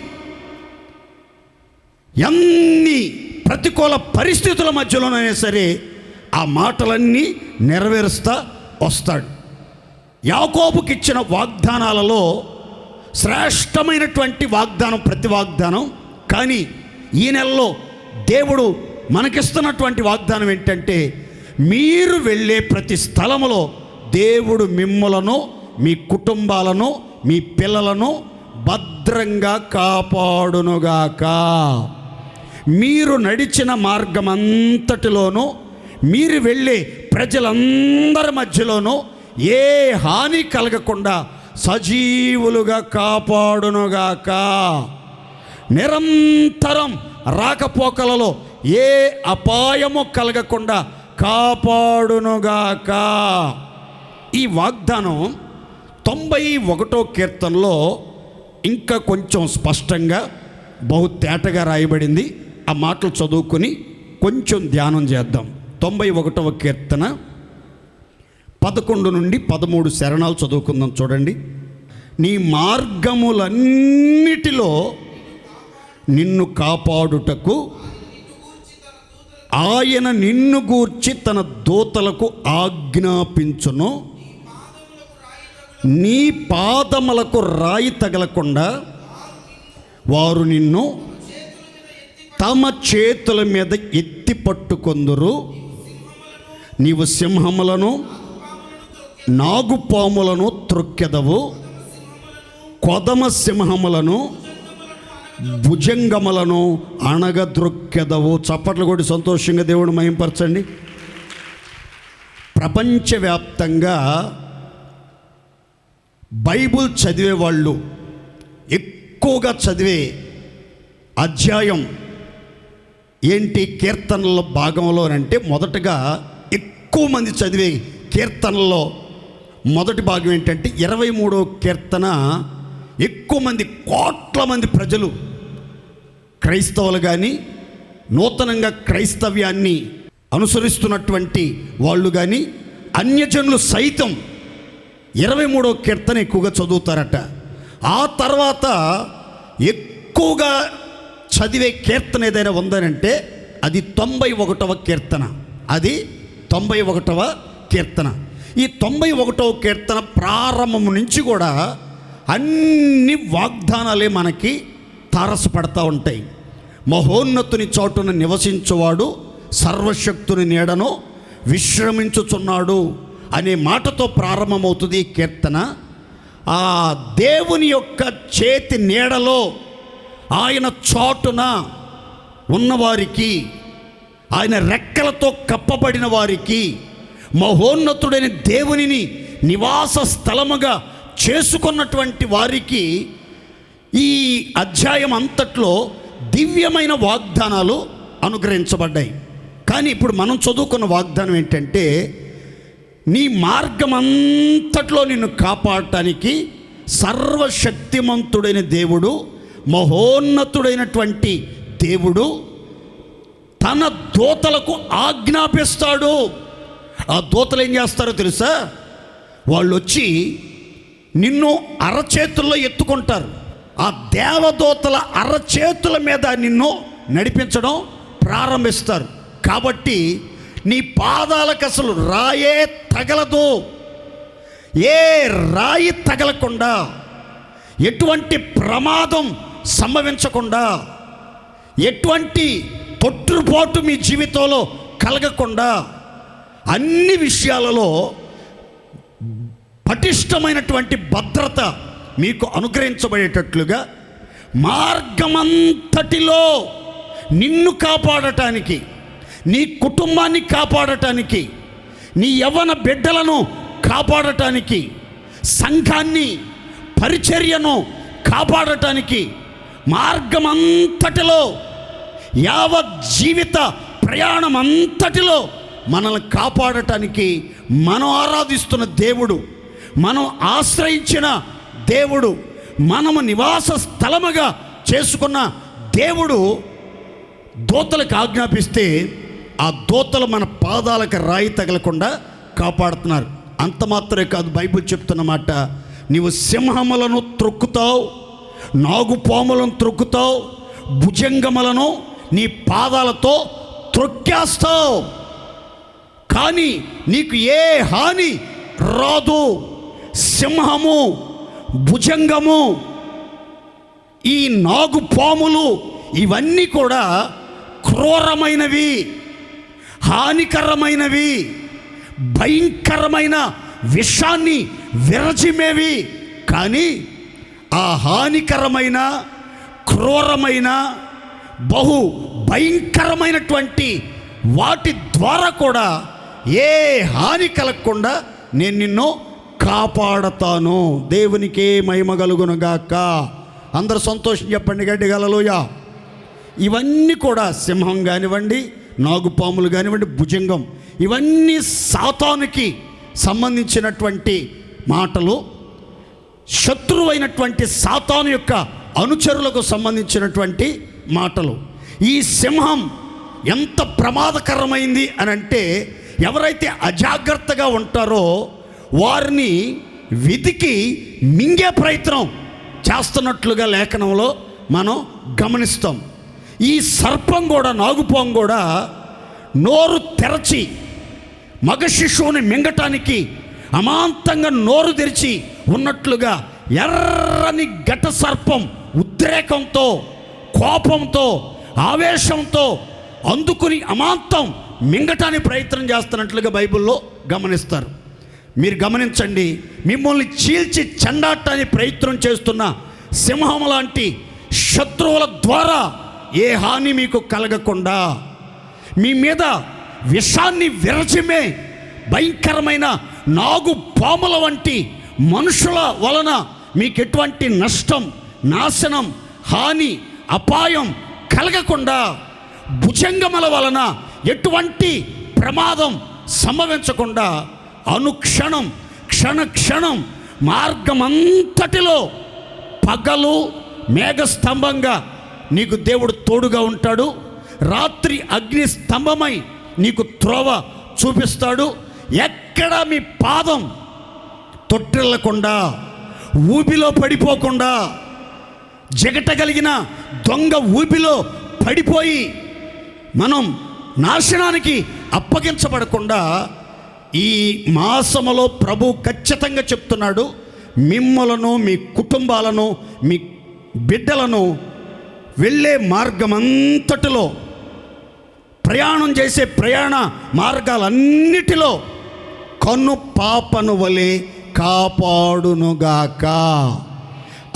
ఎన్ని ప్రతికూల పరిస్థితుల మధ్యలోనైనా సరే ఆ మాటలన్నీ నెరవేరుస్తా వస్తాడు. యాకోబుకి ఇచ్చిన వాగ్దానాలలో శ్రేష్టమైనటువంటి వాగ్దానం ప్రతి వాగ్దానం. కానీ ఈ నెలలో దేవుడు మనకిస్తున్నటువంటి వాగ్దానం ఏంటంటే, మీరు వెళ్ళే ప్రతి స్థలములో దేవుడు మిమ్మలను, మీ కుటుంబాలను, మీ పిల్లలను భద్రంగా కాపాడునుగాక. మీరు నడిచిన మార్గమంతటిలోనూ, మీరు వెళ్ళే ప్రజలందరి మధ్యలోనూ ఏ హాని కలగకుండా సజీవులుగా కాపాడునుగాక. నిరంతరం రాకపోకలలో ఏ అపాయము కలగకుండా కాపాడునుగాక. ఈ వాగ్దానం 91వ కీర్తనలో ఇంకా కొంచెం స్పష్టంగా బహు తేటగా రాయబడింది. ఆ మాటలు చదువుకొని కొంచెం ధ్యానం చేద్దాం. 91వ కీర్తన 11 నుండి 13 శరణాలు చదువుకుందాం. చూడండి. నీ మార్గములన్నిటిలో నిన్ను కాపాడుటకు ఆయన నిన్ను గూర్చి తన దూతలకు ఆజ్ఞాపించును. నీ పాదములకు రాయి తగలకుండా వారు నిన్ను తమ చేతుల మీద ఎత్తి పట్టుకొందురు. నీవు సింహములను నాగుపాములను త్రొక్కెదవు, కొదమ సింహములను భుజంగములను అణగద్రొక్కెదవు. చప్పట్లు కొట్టి సంతోషంగా దేవుడు మహింపరచండి. ప్రపంచవ్యాప్తంగా బైబుల్ చదివే వాళ్ళు ఎక్కువగా చదివే అధ్యాయం ఏంటి కీర్తనల భాగంలోనంటే, మొదటగా ఎక్కువ మంది చదివే కీర్తనల్లో మొదటి భాగం ఏంటంటే 23వ కీర్తన. ఎక్కువ మంది, కోట్ల మంది ప్రజలు, క్రైస్తవులు కానీ నూతనంగా క్రైస్తవ్యాన్ని అనుసరిస్తున్నటువంటి వాళ్ళు కానీ అన్యజనులు సైతం 23వ కీర్తన ఎక్కువగా చదువుతారట. ఆ తర్వాత ఎక్కువగా చదివే కీర్తన ఏదైనా ఉందనంటే అది 91వ కీర్తన. అది 91వ కీర్తన. ఈ 91వ కీర్తన ప్రారంభం నుంచి కూడా అన్ని వాగ్దానాలే మనకి తారసపడతా ఉంటాయి. మహోన్నతుని చోటున నివసించువాడు సర్వశక్తుని నీడను విశ్రమించుచున్నాడు అనే మాటతో ప్రారంభమవుతుంది ఈ కీర్తన. ఆ దేవుని యొక్క చేతి నీడలో, ఆయన చాటున ఉన్నవారికి, ఆయన రెక్కలతో కప్పబడిన వారికి, మహోన్నతుడైన దేవునిని నివాస స్థలముగా చేసుకున్నటువంటి వారికి ఈ అధ్యాయం అంతట్లో దివ్యమైన వాగ్దానాలు అనుగ్రహించబడ్డాయి. కానీ ఇప్పుడు మనం చదువుకున్న వాగ్దానం ఏంటంటే, నీ మార్గమంతట్లో నిన్ను కాపాడటానికి సర్వశక్తిమంతుడైన దేవుడు, మహోన్నతుడైనటువంటి దేవుడు తన దూతలకు ఆజ్ఞాపిస్తాడు. ఆ దూతలు ఏం చేస్తారో తెలుసా? వాళ్ళు వచ్చి నిన్ను అరచేతుల్లో ఎత్తుకుంటారు. ఆ దేవదూతల అరచేతుల మీద నిన్ను నడిపించడం ప్రారంభిస్తారు. కాబట్టి నీ పాదాలకు అసలు రాయే తగలదు. ఏ రాయి తగలకుండా, ఎటువంటి ప్రమాదం సంభవించకుండా, ఎటువంటి తొట్టుపాటు మీ జీవితంలో కలగకుండా అన్ని విషయాలలో పటిష్టమైనటువంటి భద్రత మీకు అనుగ్రహించబడేటట్లుగా మార్గమంతటిలో నిన్ను కాపాడటానికి, నీ కుటుంబాన్ని కాపాడటానికి, నీ యవ్వన బిడ్డలను కాపాడటానికి, సంఘాన్ని, పరిచర్యను కాపాడటానికి, మార్గమంతటిలో యావత్ జీవిత ప్రయాణం అంతటిలో మనల్ని కాపాడటానికి మనం ఆరాధిస్తున్న దేవుడు, మనం ఆశ్రయించిన దేవుడు, మనము నివాస స్థలముగా చేసుకున్న దేవుడు దూతలకు ఆజ్ఞాపిస్తే ఆ దూతలు మన పాదాలకు రాయి తగలకుండా కాపాడుతున్నారు. అంత మాత్రమే కాదు, బైబిల్ చెప్తున్నమాట, నీవు సింహములను త్రొక్కుతావు, నాగుపాములను త్రొక్కుతావు, భుజంగములను నీ పాదాలతో త్రొక్కేస్తావు, కానీ నీకు ఏ హాని రాదు. సింహము, భుజంగము, ఈ నాగుపాములు ఇవన్నీ కూడా క్రూరమైనవి, హానికరమైనవి, భయంకరమైన విషాన్ని విరజిమేవి. కానీ ఆ హానికరమైన, క్రూరమైన, బహు భయంకరమైనటువంటి వాటి ద్వారా కూడా ఏ హాని కలగకుండా నేను నిన్ను కాపాడతాను. దేవునికే మహిమ కలుగునుగాక. అందరూ సంతోషం చెప్పండి గట్టిగా హల్లెలూయా. ఇవన్నీ కూడా సింహం కానివ్వండి, నాగుపాములు కానివ్వండి, భుజంగం, ఇవన్నీ సాతానుకి సంబంధించినటువంటి మాటలు. శత్రువైనటువంటి సాతాను యొక్క అనుచరులకు సంబంధించినటువంటి మాటలు. ఈ సింహం ఎంత ప్రమాదకరమైంది అని అంటే, ఎవరైతే అజాగ్రత్తగా ఉంటారో వారిని వెతికి మింగే ప్రయత్నం చేస్తున్నట్లుగా లేఖనంలో మనం గమనిస్తాం. ఈ సర్పం కూడా, నాగుపాము కూడా నోరు తెరచి మగ శిశువుని మింగటానికి అమాంతంగా నోరు తెరిచి ఉన్నట్లుగా ఎర్రని ఘట సర్పం ఉద్రేకంతో, కోపంతో, ఆవేశంతో అందుకుని అమాంతం మింగటానికి ప్రయత్నం చేస్తున్నట్లుగా బైబిల్లో గమనిస్తారు. మీరు గమనించండి, మిమ్మల్ని చీల్చి చెండాటానికి ప్రయత్నం చేస్తున్న సింహం లాంటి శత్రువుల ద్వారా ఏ హాని మీకు కలగకుండా, మీ మీద విషాన్ని విరచిమే భయంకరమైన నాగుపాముల వంటి మనుషుల వలన మీకు ఎటువంటి నష్టం, నాశనం, హాని, అపాయం కలగకుండా, భుజంగముల వలన ఎటువంటి ప్రమాదం సంభవించకుండా అనుక్షణం, క్షణక్షణం మార్గమంతటిలో పగలు మేఘస్తంభంగా నీకు దేవుడు తోడుగా ఉంటాడు. రాత్రి అగ్ని స్తంభమై నీకు త్రోవ చూపిస్తాడు. ఎక్కడ మీ పాదం తొట్టిల్లకుండా, ఊబిలో పడిపోకుండా, జగటగలిగిన దొంగ ఊబిలో పడిపోయి మనం నాశనానికి అప్పగించబడకుండా ఈ మాసములో ప్రభు ఖచ్చితంగా చెప్తున్నాడు, మిమ్మలను, మీ కుటుంబాలను, మీ బిడ్డలను వెళ్ళే మార్గమంతటిలో, ప్రయాణం చేసే ప్రయాణ మార్గాలన్నిటిలో కన్ను పాపను వలె కాపాడునుగాక.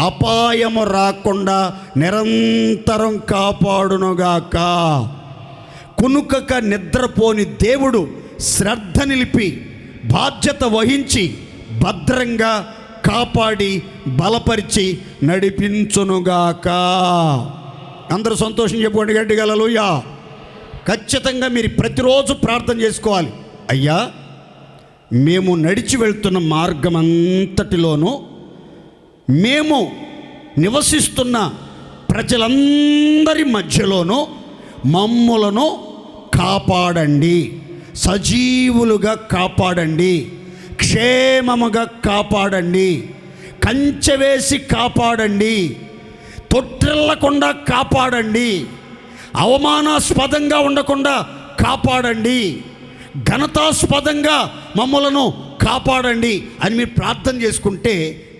అపాయము రాకుండా నిరంతరం కాపాడునుగాక. కునుకక నిద్రపోని దేవుడు శ్రద్ధ నిలిపి బాధ్యత వహించి భద్రంగా కాపాడి బలపరిచి నడిపించునుగాక. అందరూ సంతోషం చెప్పుకోండి గట్టిగా హల్లెలూయా. ఖచ్చితంగా మీరు ప్రతిరోజు ప్రార్థన చేసుకోవాలి. అయ్యా, మేము నడిచి వెళ్తున్న మార్గం అంతటిలోనూ మేము నివసిస్తున్న ప్రజలందరి మధ్యలోనూ మమ్ములను కాపాడండి, సజీవులుగా కాపాడండి, క్షేమముగా కాపాడండి, కంచె వేసి కాపాడండి, తొట్టిల్లకుండా కాపాడండి, అవమానాస్పదంగా ఉండకుండా కాపాడండి, ఘనతాస్పదంగా మమ్మలను కాపాడండి అని మీరు ప్రార్థన చేసుకుంటే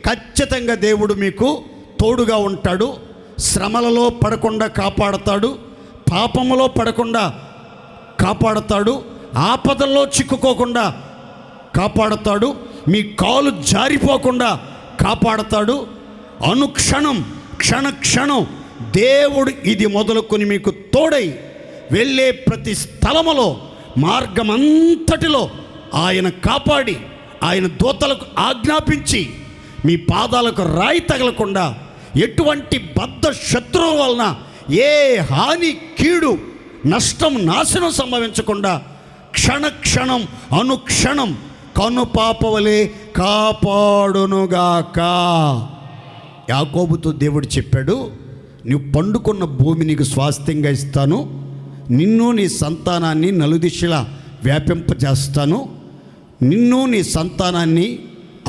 ఖచ్చితంగా దేవుడు మీకు తోడుగా ఉంటాడు. శ్రమలలో పడకుండా కాపాడతాడు, పాపములో పడకుండా కాపాడతాడు, ఆపదల్లో చిక్కుకోకుండా కాపాడతాడు, మీ కాలు జారిపోకుండా కాపాడతాడు. అనుక్షణం క్షణక్షణం దేవుడు ఇది మొదలుకొని మీకు తోడై వెళ్ళే ప్రతి స్థలములో మార్గమంతటిలో ఆయన కాపాడి ఆయన దూతలకు ఆజ్ఞాపించి మీ పాదాలకు రాయి తగలకుండా ఎటువంటి బద్ధ శత్రువు వలన ఏ హాని, కీడు, నష్టం, నాశనం సంభవించకుండా క్షణక్షణం అనుక్షణం కనుపాపవలే కాపాడునుగాక. యాకోబుతో దేవుడు చెప్పాడు, నువ్వు పండుకున్న భూమి నీకు స్వాస్థ్యంగా ఇస్తాను, నిన్ను నీ సంతానాన్ని నలుదిశలా వ్యాపింపజేస్తాను, నిన్ను నీ సంతానాన్ని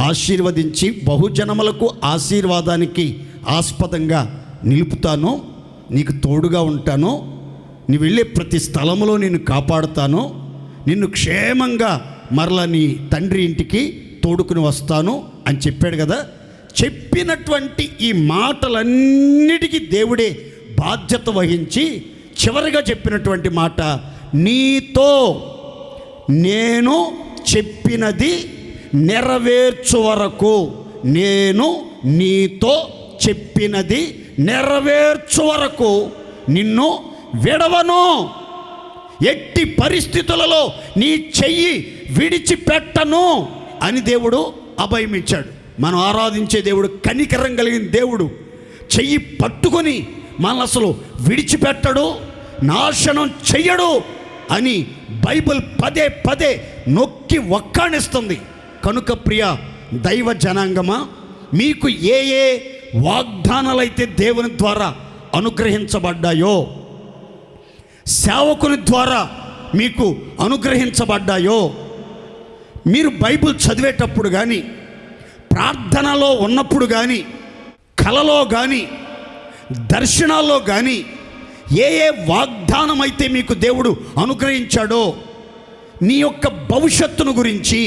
ఆశీర్వదించి బహుజనములకు ఆశీర్వాదానికి ఆస్పదంగా నిలుపుతాను, నీకు తోడుగా ఉంటాను, నీ వెళ్ళే ప్రతి స్థలంలో నిన్ను కాపాడుతాను, నిన్ను క్షేమంగా మరలా నీ తండ్రి ఇంటికి తోడుకుని వస్తాను అని చెప్పాడు కదా. చెప్పినటువంటి ఈ మాటలన్నిటికీ దేవుడే బాధ్యత వహించి చివరిగా చెప్పినటువంటి మాట, నీతో నేను చెప్పినది నెరవేర్చు వరకు, నేను నీతో చెప్పినది నెరవేర్చు వరకు నిన్ను విడవను, ఎట్టి పరిస్థితులలో నీ చెయ్యి విడిచిపెట్టను అని దేవుడు అభయమిచ్చాడు. మనం ఆరాధించే దేవుడు కనికరం కలిగిన దేవుడు. చెయ్యి పట్టుకొని మనల్ని అసలు విడిచిపెట్టడు, నాశనం చెయ్యడు అని బైబిల్ పదే పదే నొక్కి ఒక్కాణిస్తుంది. కనుక ప్రియ దైవ జనాంగమా, మీకు ఏ ఏ వాగ్దానాలైతే దేవుని ద్వారా అనుగ్రహించబడ్డాయో, సేవకుని ద్వారా మీకు అనుగ్రహించబడ్డాయో, మీరు బైబిల్ చదివేటప్పుడు కానీ, ప్రార్థనలో ఉన్నప్పుడు కానీ, కలలో కానీ, దర్శనాల్లో కానీ ఏ ఏ వాగ్దానం అయితే మీకు దేవుడు అనుగ్రహించాడో, నీ యొక్క భవిష్యత్తును గురించి,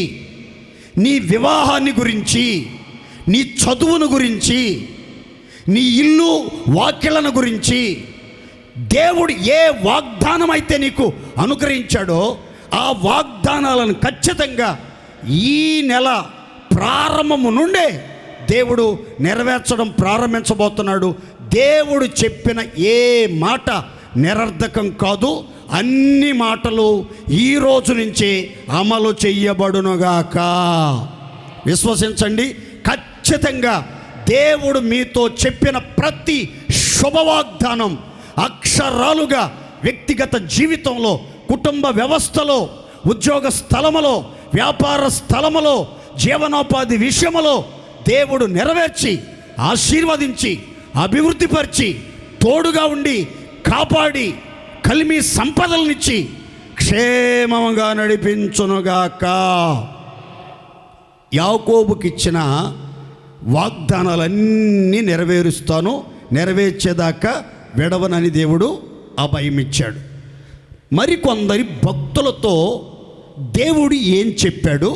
నీ వివాహాన్ని గురించి, నీ చదువును గురించి, నీ ఇల్లు వాక్యలను గురించి దేవుడు ఏ వాగ్దానం అయితే నీకు అనుగ్రహించాడో ఆ వాగ్దానాలను ఖచ్చితంగా ఈ నెల ప్రారంభము నుండే దేవుడు నెరవేర్చడం ప్రారంభించబోతున్నాడు. దేవుడు చెప్పిన ఏ మాట నిరర్ధకం కాదు, అన్ని మాటలు ఈ రోజు నుంచే అమలు చెయ్యబడునుగాక. విశ్వసించండి, ఖచ్చితంగా దేవుడు మీతో చెప్పిన ప్రతి శుభవాగ్దానం అక్షరాలుగా వ్యక్తిగత జీవితంలో, కుటుంబ వ్యవస్థలో, ఉద్యోగ స్థలములో, వ్యాపార స్థలములో, జీవనోపాధి విషయములో దేవుడు నెరవేర్చి ఆశీర్వదించి అభివృద్ధిపరిచి తోడుగా ఉండి కాపాడి కలిమి సంపదలనిచ్చి క్షేమముగా నడిపించునుగాక. యాకోబుకిచ్చిన వాగ్దానాలన్నీ నెరవేరుస్తాను, నెరవేర్చేదాకా విడవనని దేవుడు అభయమిచ్చాడు. మరికొందరి భక్తులతో దేవుడు ఏం చెప్పాడు,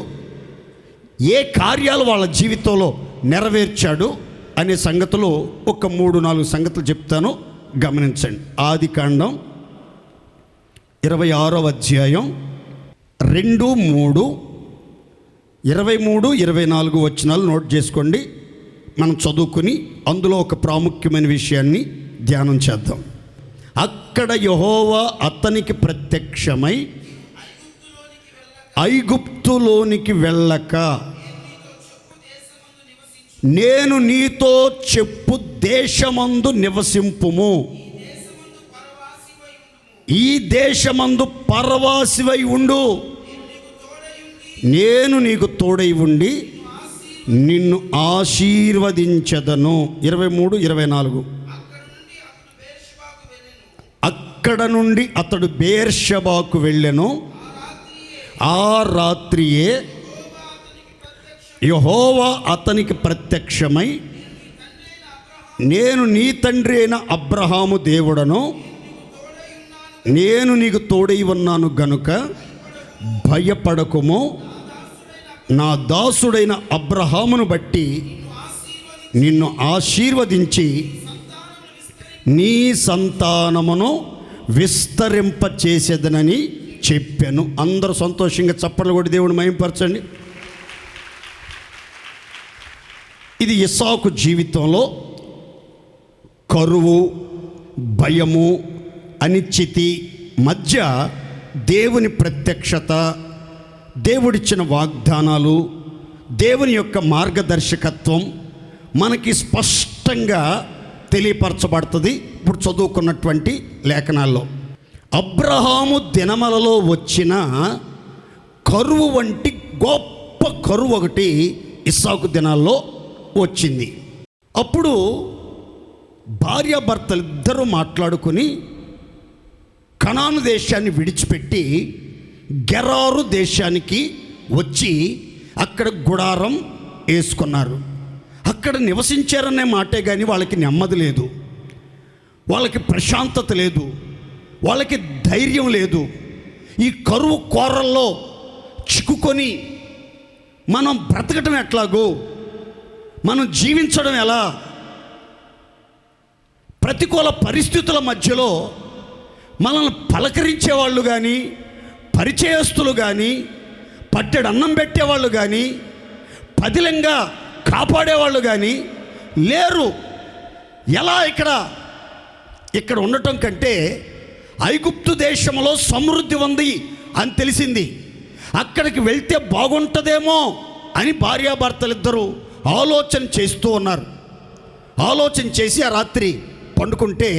ఏ కార్యాలు వాళ్ళ జీవితంలో నెరవేర్చాడు అనే సంగతులు ఒక 3-4 సంగతులు చెప్తాను, గమనించండి. ఆదికాండం 26వ అధ్యాయం 2, 3, 23, 24 వచనాలు నోట్ చేసుకోండి. మనం చదువుకుని అందులో ఒక ప్రాముఖ్యమైన విషయాన్ని ధ్యానం చేద్దాం. అక్కడ యెహోవా అతనికి ప్రత్యక్షమై, ఐగుప్తులోనికి వెళ్ళక నేను నీతో చెప్పు దేశమందు నివసింపుము, ఈ దేశమందు పరవాసివై ఉండు, నేను నీకు తోడై ఉండి నిన్ను ఆశీర్వదించదను. 23-24. అక్కడ నుండి అతడు బేర్షెబాకు వెళ్ళెను. ఆ రాత్రియే యెహోవా అతనికి ప్రత్యక్షమై, నేను నీ తండ్రి అయిన అబ్రహాము దేవుడను, నేను నీకు తోడై ఉన్నాను గనుక భయపడకుము, నా దాసుడైన అబ్రహామును బట్టి నిన్ను ఆశీర్వదించి నీ సంతానమును విస్తరింప చేసేదనని చెప్పాను. అందరూ సంతోషంగా చప్పట్లు కొట్టి దేవుని మహిమపరచండి. ఇది ఇస్సాకు జీవితంలో కరువు, భయము, అనిశ్చితి మధ్య దేవుని ప్రత్యక్షత, దేవుడిచ్చిన వాగ్దానాలు, దేవుని యొక్క మార్గదర్శకత్వం మనకి స్పష్టంగా తెలియపరచబడుతుంది. ఇప్పుడు చదువుకున్నటువంటి లేఖనాల్లో అబ్రహాము దినములలో వచ్చిన కరువు వంటి గొప్ప కరువు ఒకటి ఇస్సాకు దినాల్లో వచ్చింది. అప్పుడు భార్యాభర్తలు ఇద్దరూ మాట్లాడుకుని కనాను దేశాన్ని విడిచిపెట్టి గెరారు దేశానికి వచ్చి అక్కడ గుడారం వేసుకున్నారు. అక్కడ నివసించారనే మాటే కానీ వాళ్ళకి నెమ్మది లేదు, వాళ్ళకి ప్రశాంతత లేదు, వాళ్ళకి ధైర్యం లేదు. ఈ కరువు కోరల్లో చిక్కుకొని మనం బ్రతకటం ఎట్లాగో, మనం జీవించడం ఎలా, ప్రతికూల పరిస్థితుల మధ్యలో మనల్ని పలకరించేవాళ్ళు కానీ, పరిచయస్తులు కానీ, పట్టెడు అన్నం పెట్టేవాళ్ళు కానీ, పదిలంగా కాపాడేవాళ్ళు కానీ లేరు. ఎలా ఇక్కడ ఉండటం కంటే ఐగుప్తు దేశంలో సమృద్ధి ఉంది అని తెలిసింది. అక్కడికి వెళ్తే బాగుంటుందేమో అని భార్యాభర్తలిద్దరూ ఆలోచన చేస్తూ ఉన్నారు. ఆలోచన చేసి ఆ రాత్రి పండుకుంటే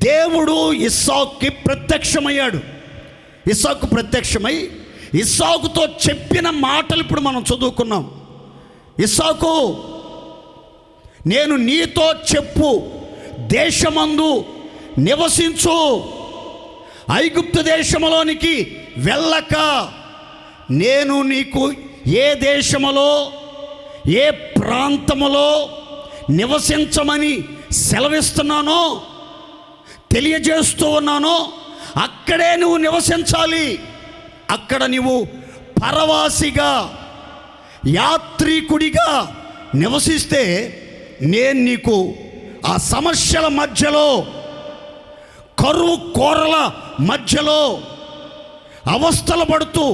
దేవుడు ఇస్సాకుకి ప్రత్యక్షమయ్యాడు. ఇస్సాకు ప్రత్యక్షమై ఇస్సాకుతో చెప్పిన మాటలు ఇప్పుడు మనం చదువుకున్నాం. ఇస్సాకు, నేను నీతో చెప్పు దేశమందు నివసించు, ఐగుప్తు దేశంలోనికి వెళ్ళక, నేను నీకు ఏ దేశములో ఏ ప్రాంతములో నివసించమని సెలవిస్తున్నానో, తెలియజేస్తూ ఉన్నానో అక్కడే నువ్వు నివసించాలి. అక్కడ నువ్వు పరవాసిగా, యాత్రికుడిగా నివసిస్తే నేను నీకు ఆ సమస్యల మధ్యలో, కరువు కోరల మధ్యలో అవస్థలు పడుతూ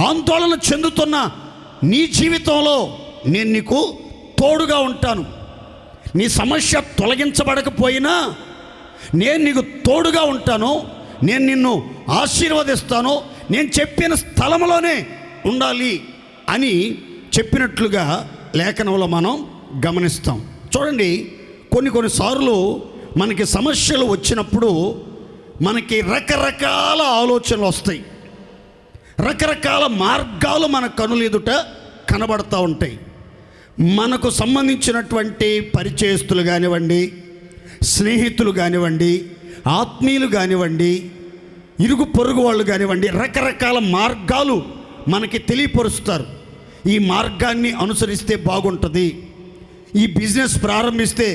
ఆందోళన చెందుతున్న నీ జీవితంలో నేను నీకు తోడుగా ఉంటాను. నీ సమస్య తొలగించబడకపోయినా నేను నీకు తోడుగా ఉంటాను, నేను నిన్ను ఆశీర్వదిస్తాను, నేను చెప్పిన స్థలంలోనే ఉండాలి అని చెప్పినట్లుగా లేఖనంలో మనం గమనిస్తాం. చూడండి, కొన్నిసార్లు మనకి సమస్యలు వచ్చినప్పుడు మనకి రకరకాల ఆలోచనలు వస్తాయి, రకరకాల మార్గాలు మన కనుల ఎదుట కనబడుతూ ఉంటాయి. మనకు సంబంధించినటువంటి పరిచయస్తులు కానివ్వండి, స్నేహితులు కానివ్వండి, ఆత్మీయులు కానివ్వండి, ఇరుగు పొరుగు వాళ్ళు కానివ్వండి, రకరకాల మార్గాలు మనకి తెలియపరుస్తారు. ఈ మార్గాన్ని అనుసరిస్తే బాగుంటుంది, ఈ బిజినెస్ ప్రారంభిస్తే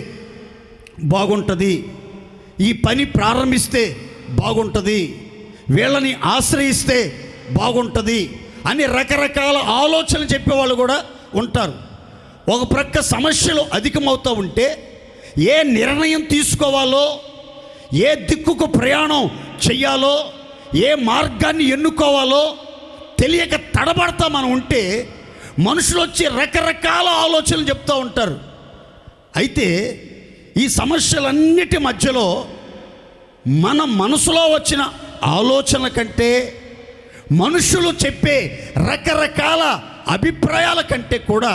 బాగుంటుంది, ఈ పని ప్రారంభిస్తే బాగుంటుంది, వీళ్ళని ఆశ్రయిస్తే బాగుంటుంది అని రకరకాల ఆలోచనలు చెప్పేవాళ్ళు కూడా ఉంటారు. ఒక ప్రక్క సమస్యలు అధికమవుతూ ఉంటే ఏ నిర్ణయం తీసుకోవాలో, ఏ దిక్కుకు ప్రయాణం చెయ్యాలో, ఏ మార్గాన్ని ఎన్నుకోవాలో తెలియక తడబడతా మనం ఉంటే మనుషులు వచ్చి రకరకాల ఆలోచనలు చెప్తూ ఉంటారు. అయితే ఈ సమస్యలన్నిటి మధ్యలో మన మనసులో వచ్చిన ఆలోచనల కంటే, మనుషులు చెప్పే రకరకాల అభిప్రాయాల కంటే కూడా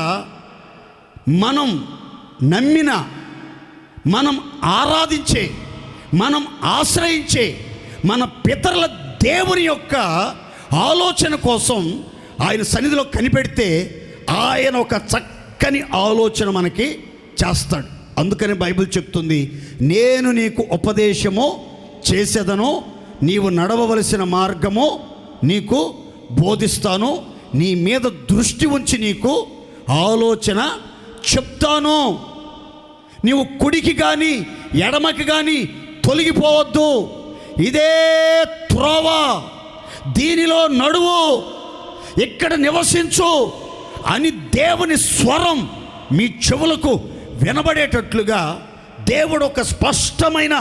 మనం నమ్మిన, మనం ఆరాధించే, మనం ఆశ్రయించే మన పితరుల దేవుని యొక్క ఆలోచన కోసం ఆయన సన్నిధిలో కనిపెడితే ఆయన ఒక చక్కని ఆలోచన మనకి చేస్తాడు. అందుకని బైబిల్ చెప్తుంది, నేను నీకు ఉపదేశము చేసేదను, నీవు నడవవలసిన మార్గము నీకు బోధిస్తాను, నీ మీద దృష్టి ఉంచి నీకు ఆలోచన చెప్తాను. నీవు కుడికి కానీ ఎడమకి కానీ తొలగిపోవద్దు, ఇదే త్రోవ, దీనిలో నడువు, ఇక్కడ నివసించు అని దేవుని స్వరం మీ చెవులకు వినబడేటట్లుగా దేవుడు ఒక స్పష్టమైన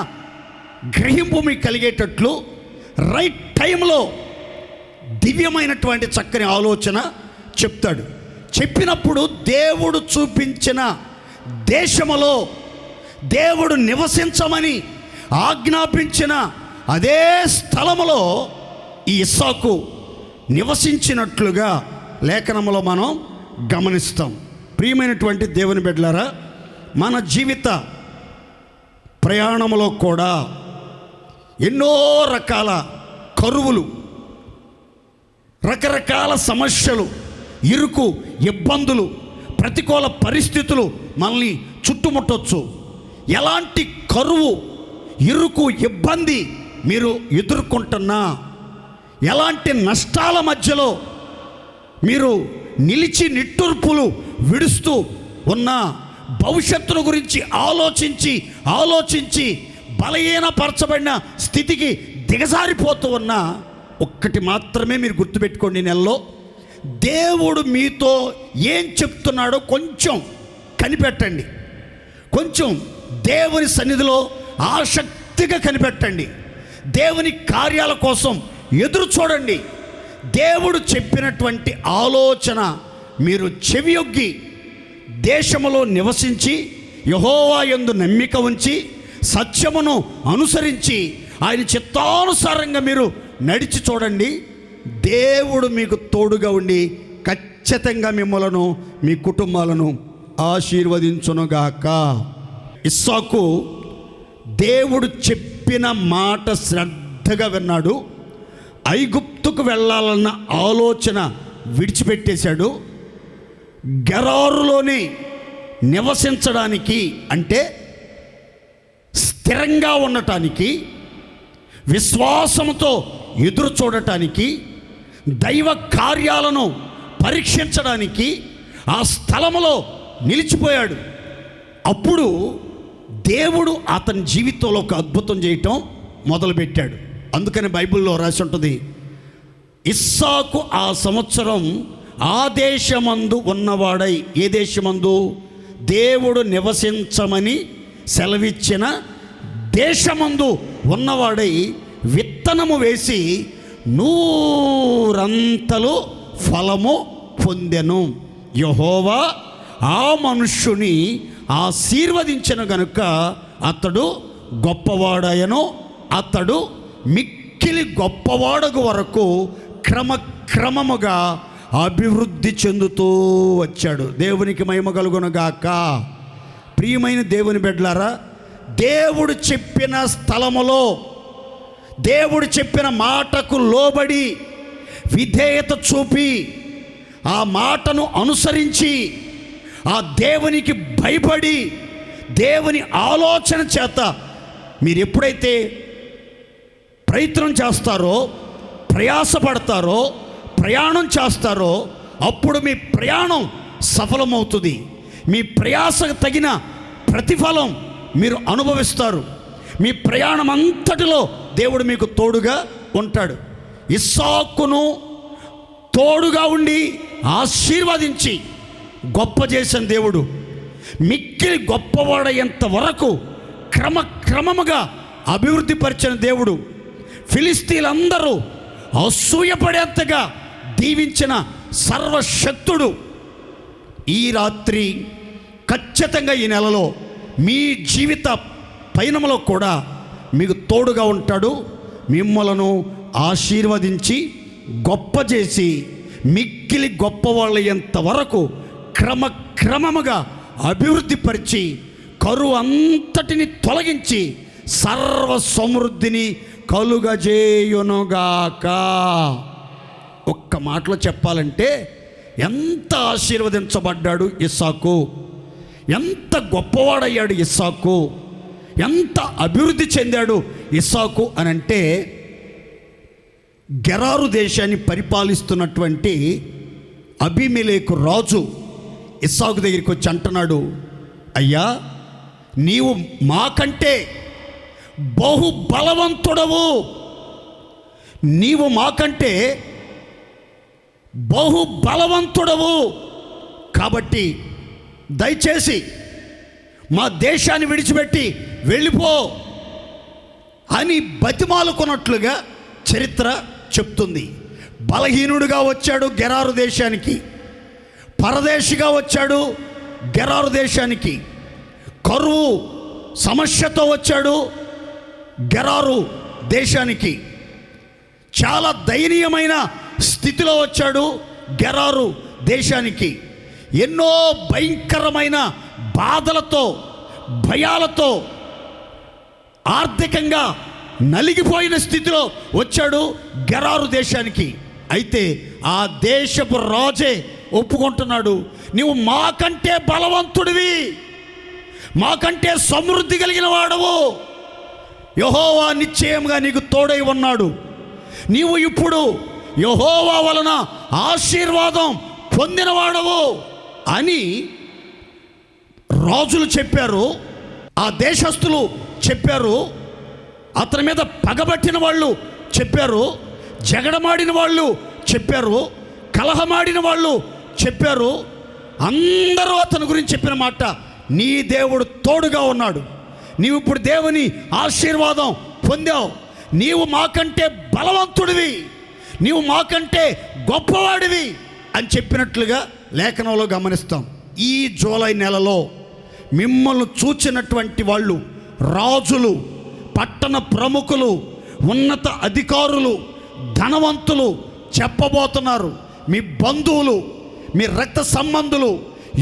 గ్రహింపు మీకు కలిగేటట్లు రైట్ టైంలో దివ్యమైనటువంటి చక్కని ఆలోచన చెప్తాడు. చెప్పినప్పుడు దేవుడు చూపించిన దేశములో దేవుడు నివసించమని ఆజ్ఞాపించిన అదే స్థలములో ఈ ఇస్సాకు నివసించినట్లుగా లేఖనములో మనం గమనిస్తాం. ప్రియమైనటువంటి దేవుని బిడ్డలారా, మన జీవిత ప్రయాణములో కూడా ఎన్నో రకాల కరువులు, రకరకాల సమస్యలు, ఇరుకు, ఇబ్బందులు, ప్రతికూల పరిస్థితులు మనల్ని చుట్టుముట్టవచ్చు. ఎలాంటి కరువు, ఇరుకు, ఇబ్బంది మీరు ఎదుర్కొంటున్నా, ఎలాంటి నష్టాల మధ్యలో మీరు నిలిచి నిట్టూర్పులు విడుస్తూ ఉన్న, భవిష్యత్తును గురించి ఆలోచించి బలహీనపరచబడిన స్థితికి దిగజారిపోతూ ఉన్న, ఒక్కటి మాత్రమే మీరు గుర్తుపెట్టుకోండి, నెలలో దేవుడు మీతో ఏం చెప్తున్నాడో కొంచెం కనిపెట్టండి. కొంచెం దేవుని సన్నిధిలో ఆసక్తిగా కనిపెట్టండి. దేవుని కార్యాల కోసం ఎదురు చూడండి. దేవుడు చెప్పినటువంటి ఆలోచన మీరు చెవియొగ్గి దేశములో నివసించి యెహోవా యందు నమ్మిక ఉంచి సత్యమును అనుసరించి ఆయన చిత్తానుసారంగా మీరు నడిచి చూడండి. దేవుడు మీకు తోడుగా ఉండి ఖచ్చితంగా మిమ్మలను మీ కుటుంబాలను ఆశీర్వదించునుగాక. ఇస్సాకు దేవుడు చెప్పిన మాట శ్రద్ధగా విన్నాడు. ఐగుప్తుకు వెళ్ళాలన్న ఆలోచన విడిచిపెట్టేశాడు. గెరారులోనే నివసించడానికి, అంటే స్థిరంగా ఉండటానికి, విశ్వాసంతో ఎదురు చూడటానికి, దైవ కార్యాలను పరీక్షించడానికి ఆ స్థలములో నిలిచిపోయాడు. అప్పుడు దేవుడు అతని జీవితంలో ఒక అద్భుతం చేయటం మొదలుపెట్టాడు. అందుకని బైబిల్లో రాసి ఉంటుంది, ఇస్సాకు ఆ సంవత్సరం ఆ దేశమందు ఉన్నవాడై, ఏ దేశమందు? దేవుడు నివసించమని సెలవిచ్చిన దేశమందు ఉన్నవాడై విత్తనము వేసి 100 ఫలము పొందెను. యెహోవా ఆ మనుష్యుని ఆశీర్వదించిన గనుక అతడు గొప్పవాడాయను. అతడు మిక్కిలి గొప్పవాడగు వరకు క్రమక్రమముగా అభివృద్ధి చెందుతూ వచ్చాడు. దేవునికి మహిమ కలుగునుగాక. ప్రియమైన దేవుని బిడ్డలారా, దేవుడు చెప్పిన స్థలములో, దేవుడు చెప్పిన మాటకు లోబడి విధేయత చూపి ఆ మాటను అనుసరించి ఆ దేవునికి భయపడి దేవుని ఆలోచన చేత మీరు ఎప్పుడైతే ప్రయత్నం చేస్తారో, ప్రయాసపడతారో, ప్రయాణం చేస్తారో, అప్పుడు మీ ప్రయాణం సఫలమవుతుంది. మీ ప్రయాసకు తగిన ప్రతిఫలం మీరు అనుభవిస్తారు. మీ ప్రయాణం అంతటిలో దేవుడు మీకు తోడుగా ఉంటాడు. ఇస్సాకును తోడుగా ఉండి ఆశీర్వదించి గొప్ప చేసిన దేవుడు మిక్కిలి గొప్పవాడయ్యేంత వరకు క్రమక్రమముగా అభివృద్ధి పరిచిన దేవుడు, ఫిలిస్తీన్లందరూ అసూయపడేంతగా దీవించిన సర్వశక్తుడు ఈ రాత్రి ఖచ్చితంగా ఈ నెలలో మీ జీవిత పయనంలో కూడా మీకు తోడుగా ఉంటాడు. మిమ్మలను ఆశీర్వదించి గొప్ప చేసి మిక్కిలి గొప్పవాళ్ళయ్యేంత వరకు క్రమక్రమముగా అభివృద్ధి పరిచి కరువు అంతటిని తొలగించి సర్వ సమృద్ధిని కలుగజేయునుగాక. ఒక్క మాటలో చెప్పాలంటే ఎంత ఆశీర్వదించబడ్డాడు ఇస్సాకు, ఎంత గొప్పవాడయ్యాడు ఇస్సాకు, ఎంత అభివృద్ధి చెందాడు ఇస్సాకు అని అంటే, గెరారు దేశాన్ని పరిపాలిస్తున్నటువంటి అబీమెలెకు రాజు ఇస్సాకు దగ్గరికి వచ్చి అంటున్నాడు, అయ్యా నీవు మాకంటే బహు బలవంతుడవు, నీవు మాకంటే బహు బలవంతుడవు, కాబట్టి దయచేసి మా దేశాన్ని విడిచిపెట్టి వెళ్ళిపో అని బతిమాలుకున్నట్లుగా చరిత్ర చెప్తుంది. బలహీనుడిగా వచ్చాడు గెరారు దేశానికి, పరదేశిగా వచ్చాడు గెరారు దేశానికి, కరువు సమస్యతో వచ్చాడు గెరారు దేశానికి, చాలా దయనీయమైన స్థితిలో వచ్చాడు గెరారు దేశానికి, ఎన్నో భయంకరమైన బాధలతో భయాలతో ఆర్థికంగా నలిగిపోయిన స్థితిలో వచ్చాడు గెరారు దేశానికి. అయితే ఆ దేశపు రాజే ఒప్పుకుంటున్నాడు, నీవు మాకంటే బలవంతుడివి, మాకంటే సమృద్ధి కలిగిన వాడవు, యెహోవా నిశ్చయంగా నీకు తోడై ఉన్నాడు, నీవు ఇప్పుడు యెహోవా వలన ఆశీర్వాదం పొందినవాడవు అని రాజులు చెప్పారు, ఆ దేశస్థులు చెప్పారు, అతని మీద పగబట్టిన వాళ్ళు చెప్పారు, జగడమాడిన వాళ్ళు చెప్పారు, కలహమాడిన వాళ్ళు చెప్పారు. అందరూ అతని గురించి చెప్పిన మాట, నీ దేవుడు తోడుగా ఉన్నాడు, నీవు ఇప్పుడు దేవుని ఆశీర్వాదం పొందావు, నీవు మాకంటే బలవంతుడివి, నీవు మాకంటే గొప్పవాడివి అని చెప్పినట్లుగా లేఖనంలో గమనిస్తాం. ఈ జూలై నెలలో మిమ్మల్ని చూచినటువంటి వాళ్ళు, రాజులు, పట్టణ ప్రముఖులు, ఉన్నత అధికారులు, ధనవంతులు చెప్పబోతున్నారు, మీ బంధువులు, మీ రక్త సంబంధులు,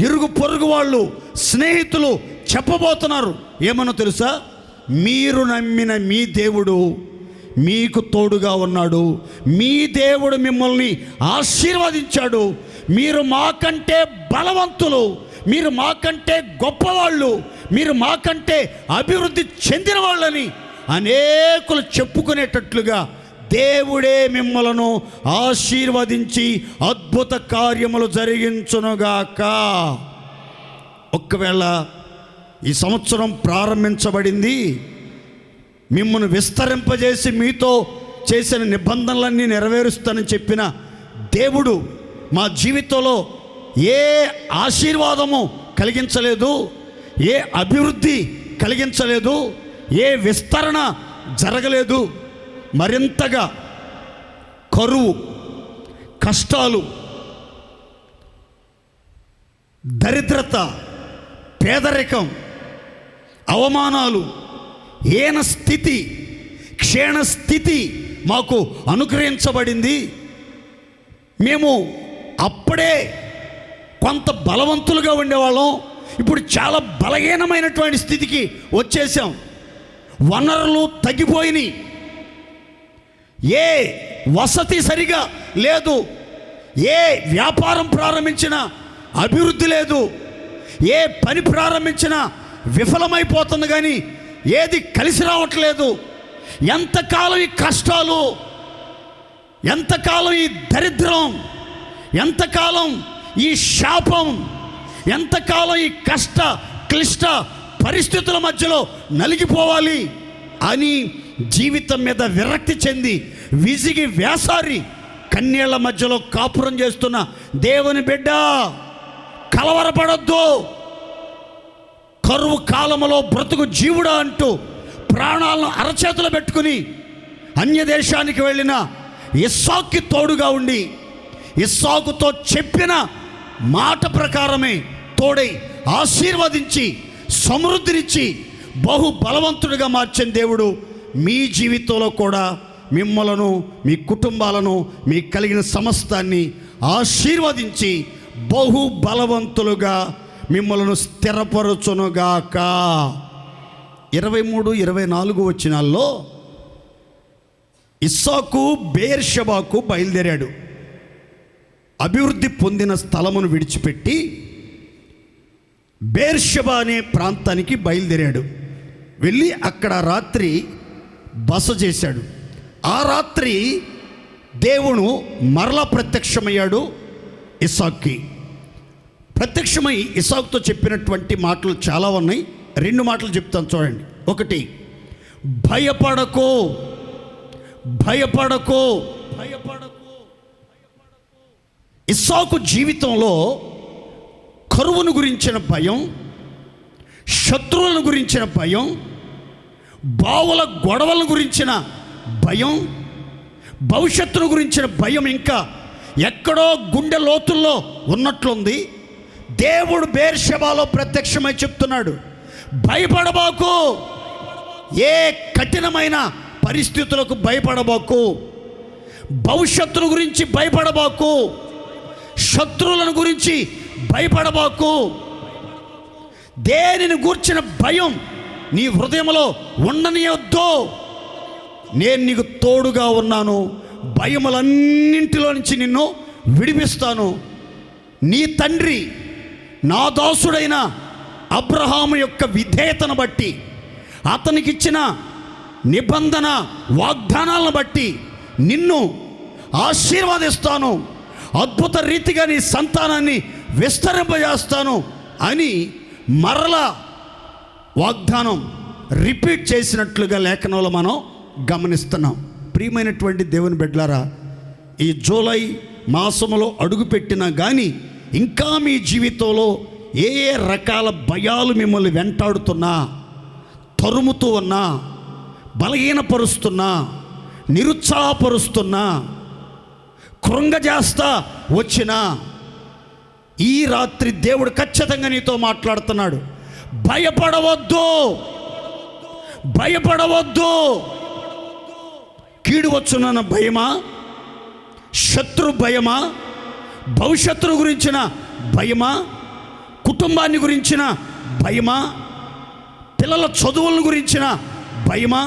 ఇరుగు పొరుగు వాళ్ళు, స్నేహితులు చెప్పబోతున్నారు. ఏమన్నా తెలుసా? మీరు నమ్మిన మీ దేవుడు మీకు తోడుగా ఉన్నాడు, మీ దేవుడు మిమ్మల్ని ఆశీర్వదించాడు, మీరు మాకంటే బలవంతులు, మీరు మాకంటే గొప్పవాళ్ళు, మీరు మాకంటే అభివృద్ధి చెందిన వాళ్ళని అనేకులు చెప్పుకునేటట్లుగా దేవుడే మిమ్మలను ఆశీర్వదించి అద్భుత కార్యములు జరిగించునుగాక. ఒకవేళ ఈ సంవత్సరం ప్రారంభించబడింది, మిమ్మల్ని విస్తరింపజేసి మీతో చేసిన నిబంధనలన్నీ నెరవేరుస్తానని చెప్పిన దేవుడు మా జీవితంలో ఏ ఆశీర్వాదము కలిగించలేదు, ఏ అభివృద్ధి కలిగించలేదు, ఏ విస్తరణ జరగలేదు, మరింతగా కరువు, కష్టాలు, దరిద్రత, పేదరికం, అవమానాలు, హీన స్థితి, క్షీణ స్థితి మాకు అనుగ్రహించబడింది. మేము అప్పుడే కొంత బలవంతులుగా ఉండేవాళ్ళం, ఇప్పుడు చాలా బలహీనమైనటువంటి స్థితికి వచ్చేసాం. వనరులు తగ్గిపోయినాయి, ఏ వసతి సరిగా లేదు, ఏ వ్యాపారం ప్రారంభించినా అభివృద్ధి లేదు, ఏ పని ప్రారంభించినా విఫలమైపోతుంది, కానీ ఏది కలిసి రావట్లేదు. ఎంతకాలం ఈ కష్టాలు, ఎంతకాలం ఈ దరిద్రం, ఎంతకాలం ఈ శాపం, ఎంతకాలం ఈ కష్ట క్లిష్ట పరిస్థితుల మధ్యలో నలిగిపోవాలి అని జీవితం మీద విరక్తి చెంది విసిగి వేసారి కన్నీళ్ల మధ్యలో కాపురం చేస్తున్న దేవుని బిడ్డ, కలవరపడొద్దు. కరువు కాలంలో బ్రతుకు జీవుడా అంటూ ప్రాణాలను అరచేతులు పెట్టుకుని అన్య దేశానికి వెళ్ళిన ఇస్సాకుకి తోడుగా ఉండి, ఇస్సాకుతో చెప్పిన మాట ప్రకారమే తోడై ఆశీర్వదించి సమృద్ధినిచ్చి బహు బలవంతుడిగా మార్చిన దేవుడు మీ జీవితంలో కూడా మిమ్మలను, మీ కుటుంబాలను, మీకు కలిగిన సమస్తాన్ని ఆశీర్వదించి బహు బలవంతులుగా మిమ్మలను స్థిరపరచునుగాక. 23, 24 వచనాల్లో ఇస్సాకు బెయేర్షెబాకు బయలుదేరాడు. అభివృద్ధి పొందిన స్థలమును విడిచిపెట్టి బెయేర్షెబా అనే ప్రాంతానికి బయలుదేరాడు. వెళ్ళి అక్కడ రాత్రి బస చేశాడు. ఆ రాత్రి దేవుడు మరలా ప్రత్యక్షమయ్యాడు ఇస్సాకుకి. ప్రత్యక్షమై ఇస్సాకుతో చెప్పినటువంటి మాటలు చాలా ఉన్నాయి. 2 మాటలు చెప్తాను చూడండి. 1, భయపడకు భయపడకు భయపడకు. ఇస్సాకు జీవితంలో కరువును గురించిన భయం, శత్రువులను గురించిన భయం, బావుల గొడవల గురించిన భయం, భవిష్యత్తును గురించిన భయం ఇంకా ఎక్కడో గుండె లోతుల్లో ఉన్నట్లుంది. దేవుడు బెయేర్షెబాలో ప్రత్యక్షమై చెప్తున్నాడు, భయపడబాకు, ఏ కఠినమైన పరిస్థితులకు భయపడబాకు, భవిష్యత్తును గురించి భయపడబాకు, శత్రువులను గురించి భయపడబాకు. దేనిని గూర్చిన భయం నీ హృదయంలో ఉండనియొద్దు. నేను నీకు తోడుగా ఉన్నాను, భయములన్నింటిలో నుంచి నిన్ను విడిపిస్తాను. నీ తండ్రి నా దాసుడైన అబ్రహాము యొక్క విధేయతను బట్టి, అతనికిచ్చిన నిబంధన వాగ్దానాలను బట్టి నిన్ను ఆశీర్వదిస్తాను, అద్భుత రీతిగా నీ సంతానాన్ని విస్తరింపజేస్తాను అని మరలా వాగ్దానం రిపీట్ చేసినట్లుగా లేఖనంలో మనం గమనిస్తున్నాం. ప్రియమైనటువంటి దేవుని బిడ్డలారా, ఈ జూలై మాసములో అడుగుపెట్టినా కానీ ఇంకా మీ జీవితంలో ఏ ఏ రకాల భయాలు మిమ్మల్ని వెంటాడుతున్నా, తరుముతూ ఉన్నా, బలహీనపరుస్తున్నా, నిరుత్సాహపరుస్తున్నా, కృంగజేస్తా వచ్చినా, ఈ రాత్రి దేవుడు ఖచ్చితంగా నీతో మాట్లాడుతున్నాడు. భయపడవద్దు భయపడవద్దు. కీడు వచ్చునన్న భయమా, శత్రు భయమా, భవిష్యత్తును గురించిన భయమా, కుటుంబాన్ని గురించిన భయమా, పిల్లల చదువులను గురించిన భయమా,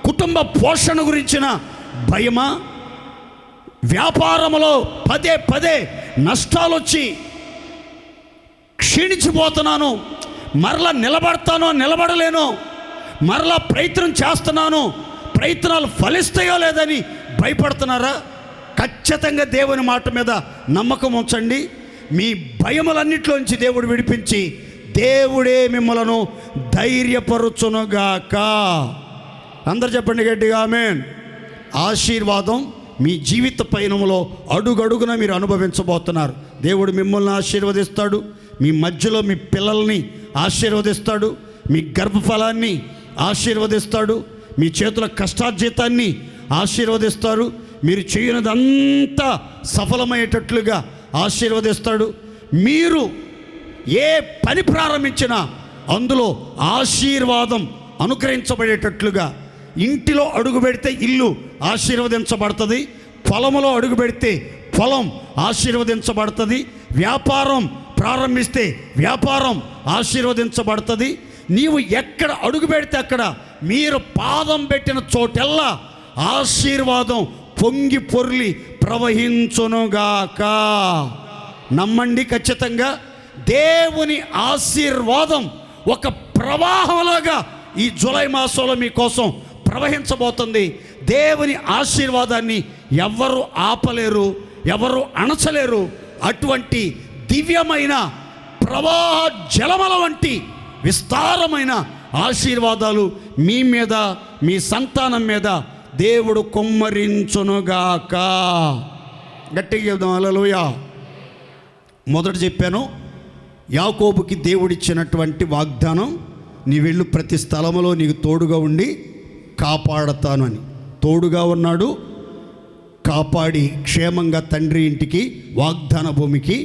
కుటుంబ పోషణ గురించిన భయమా, వ్యాపారంలో పదే పదే నష్టాలు వచ్చి క్షీణించిపోతున్నాను, మరలా నిలబడలేను, మరలా ప్రయత్నం చేస్తున్నాను, ప్రయత్నాలు ఫలిస్తాయో లేదని భయపడుతున్నారా? ఖచ్చితంగా దేవుని మాట మీద నమ్మకం ఉంచండి. మీ భయములన్నిటిలోంచి దేవుడు విడిపించి దేవుడే మిమ్మలను ధైర్యపరుచునుగాక. అందరు చెప్పండి గట్టిగా ఆమేన్. ఆశీర్వాదం మీ జీవిత పయనంలో అడుగడుగున మీరు అనుభవించబోతున్నారు. దేవుడు మిమ్మల్ని ఆశీర్వదిస్తాడు, మీ మధ్యలో మీ పిల్లల్ని ఆశీర్వదిస్తాడు, మీ గర్భఫలాన్ని ఆశీర్వదిస్తాడు, మీ చేతుల కష్టార్జితాన్ని ఆశీర్వదిస్తారు, మీరు చేయనిదంతా సఫలమయ్యేటట్లుగా ఆశీర్వదిస్తాడు. మీరు ఏ పని ప్రారంభించినా అందులో ఆశీర్వాదం అనుగ్రహించబడేటట్లుగా, ఇంటిలో అడుగు పెడితే ఇల్లు ఆశీర్వదించబడుతుంది, పొలంలో అడుగు పెడితే పొలం ఆశీర్వదించబడుతుంది, వ్యాపారం ప్రారంభిస్తే వ్యాపారం ఆశీర్వదించబడుతుంది. నీవు ఎక్కడ అడుగు పెడితే అక్కడ, మీరు పాదం పెట్టిన చోటెల్లా ఆశీర్వాదం పొంగి పొర్లి ప్రవహించునుగాక. నమ్మండి, ఖచ్చితంగా దేవుని ఆశీర్వాదం ఒక ప్రవాహంలాగా ఈ జూలై మాసంలో మీకోసం ప్రవహించబోతుంది. దేవుని ఆశీర్వాదాన్ని ఎవరు ఆపలేరు, ఎవరు అణచలేరు. అటువంటి దివ్యమైన ప్రవాహ జలమల వంటి విస్తారమైన ఆశీర్వాదాలు మీ మీద, మీ సంతానం మీద దేవుడు కుమ్మరించునుగాక. గట్టిగా చెప్దాం హల్లెలూయా. మొదట చెప్పాను, యాకోబుకి దేవుడిచ్చినటువంటి వాగ్దానం, నీ వెళ్ళు ప్రతి స్థలములో నీకు తోడుగా ఉండి కాపాడతాను అని. తోడుగా ఉన్నాడు, కాపాడి క్షేమంగా తండ్రి ఇంటికి వాగ్దాన భూమికి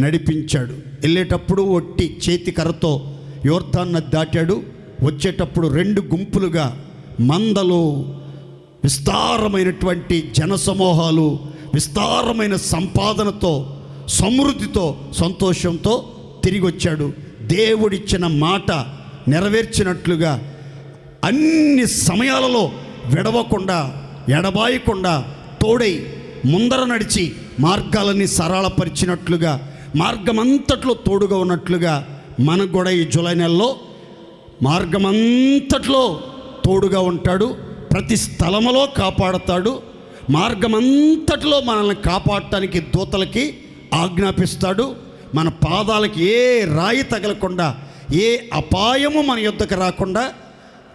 నడిపించాడు. వెళ్ళేటప్పుడు ఒట్టి చేతి కర్రతో యోర్దాను నది దాటాడు. వచ్చేటప్పుడు 2 గుంపులుగా మందలు, విస్తారమైనటువంటి జనసమూహాలు, విస్తారమైన సంపాదనతో, సమృద్ధితో, సంతోషంతో తిరిగి వచ్చాడు. దేవుడిచ్చిన మాట నెరవేర్చినట్లుగా అన్ని సమయాలలో విడవకుండా ఎడబాయకుండా తోడై ముందర నడిచి మార్గాలన్నీ సరళపరిచినట్లుగా, మార్గమంతట్లో తోడుగా ఉన్నట్లుగా మనకు కూడా ఈ జూలై నెలలో మార్గమంతట్లో తోడుగా ఉంటాడు. ప్రతి స్థలములో కాపాడుతాడు. మార్గమంతట్లో మనల్ని కాపాడటానికి దూతలకి ఆజ్ఞాపిస్తాడు. మన పాదాలకి ఏ రాయి తగలకుండా, ఏ అపాయము మన యొద్దకు రాకుండా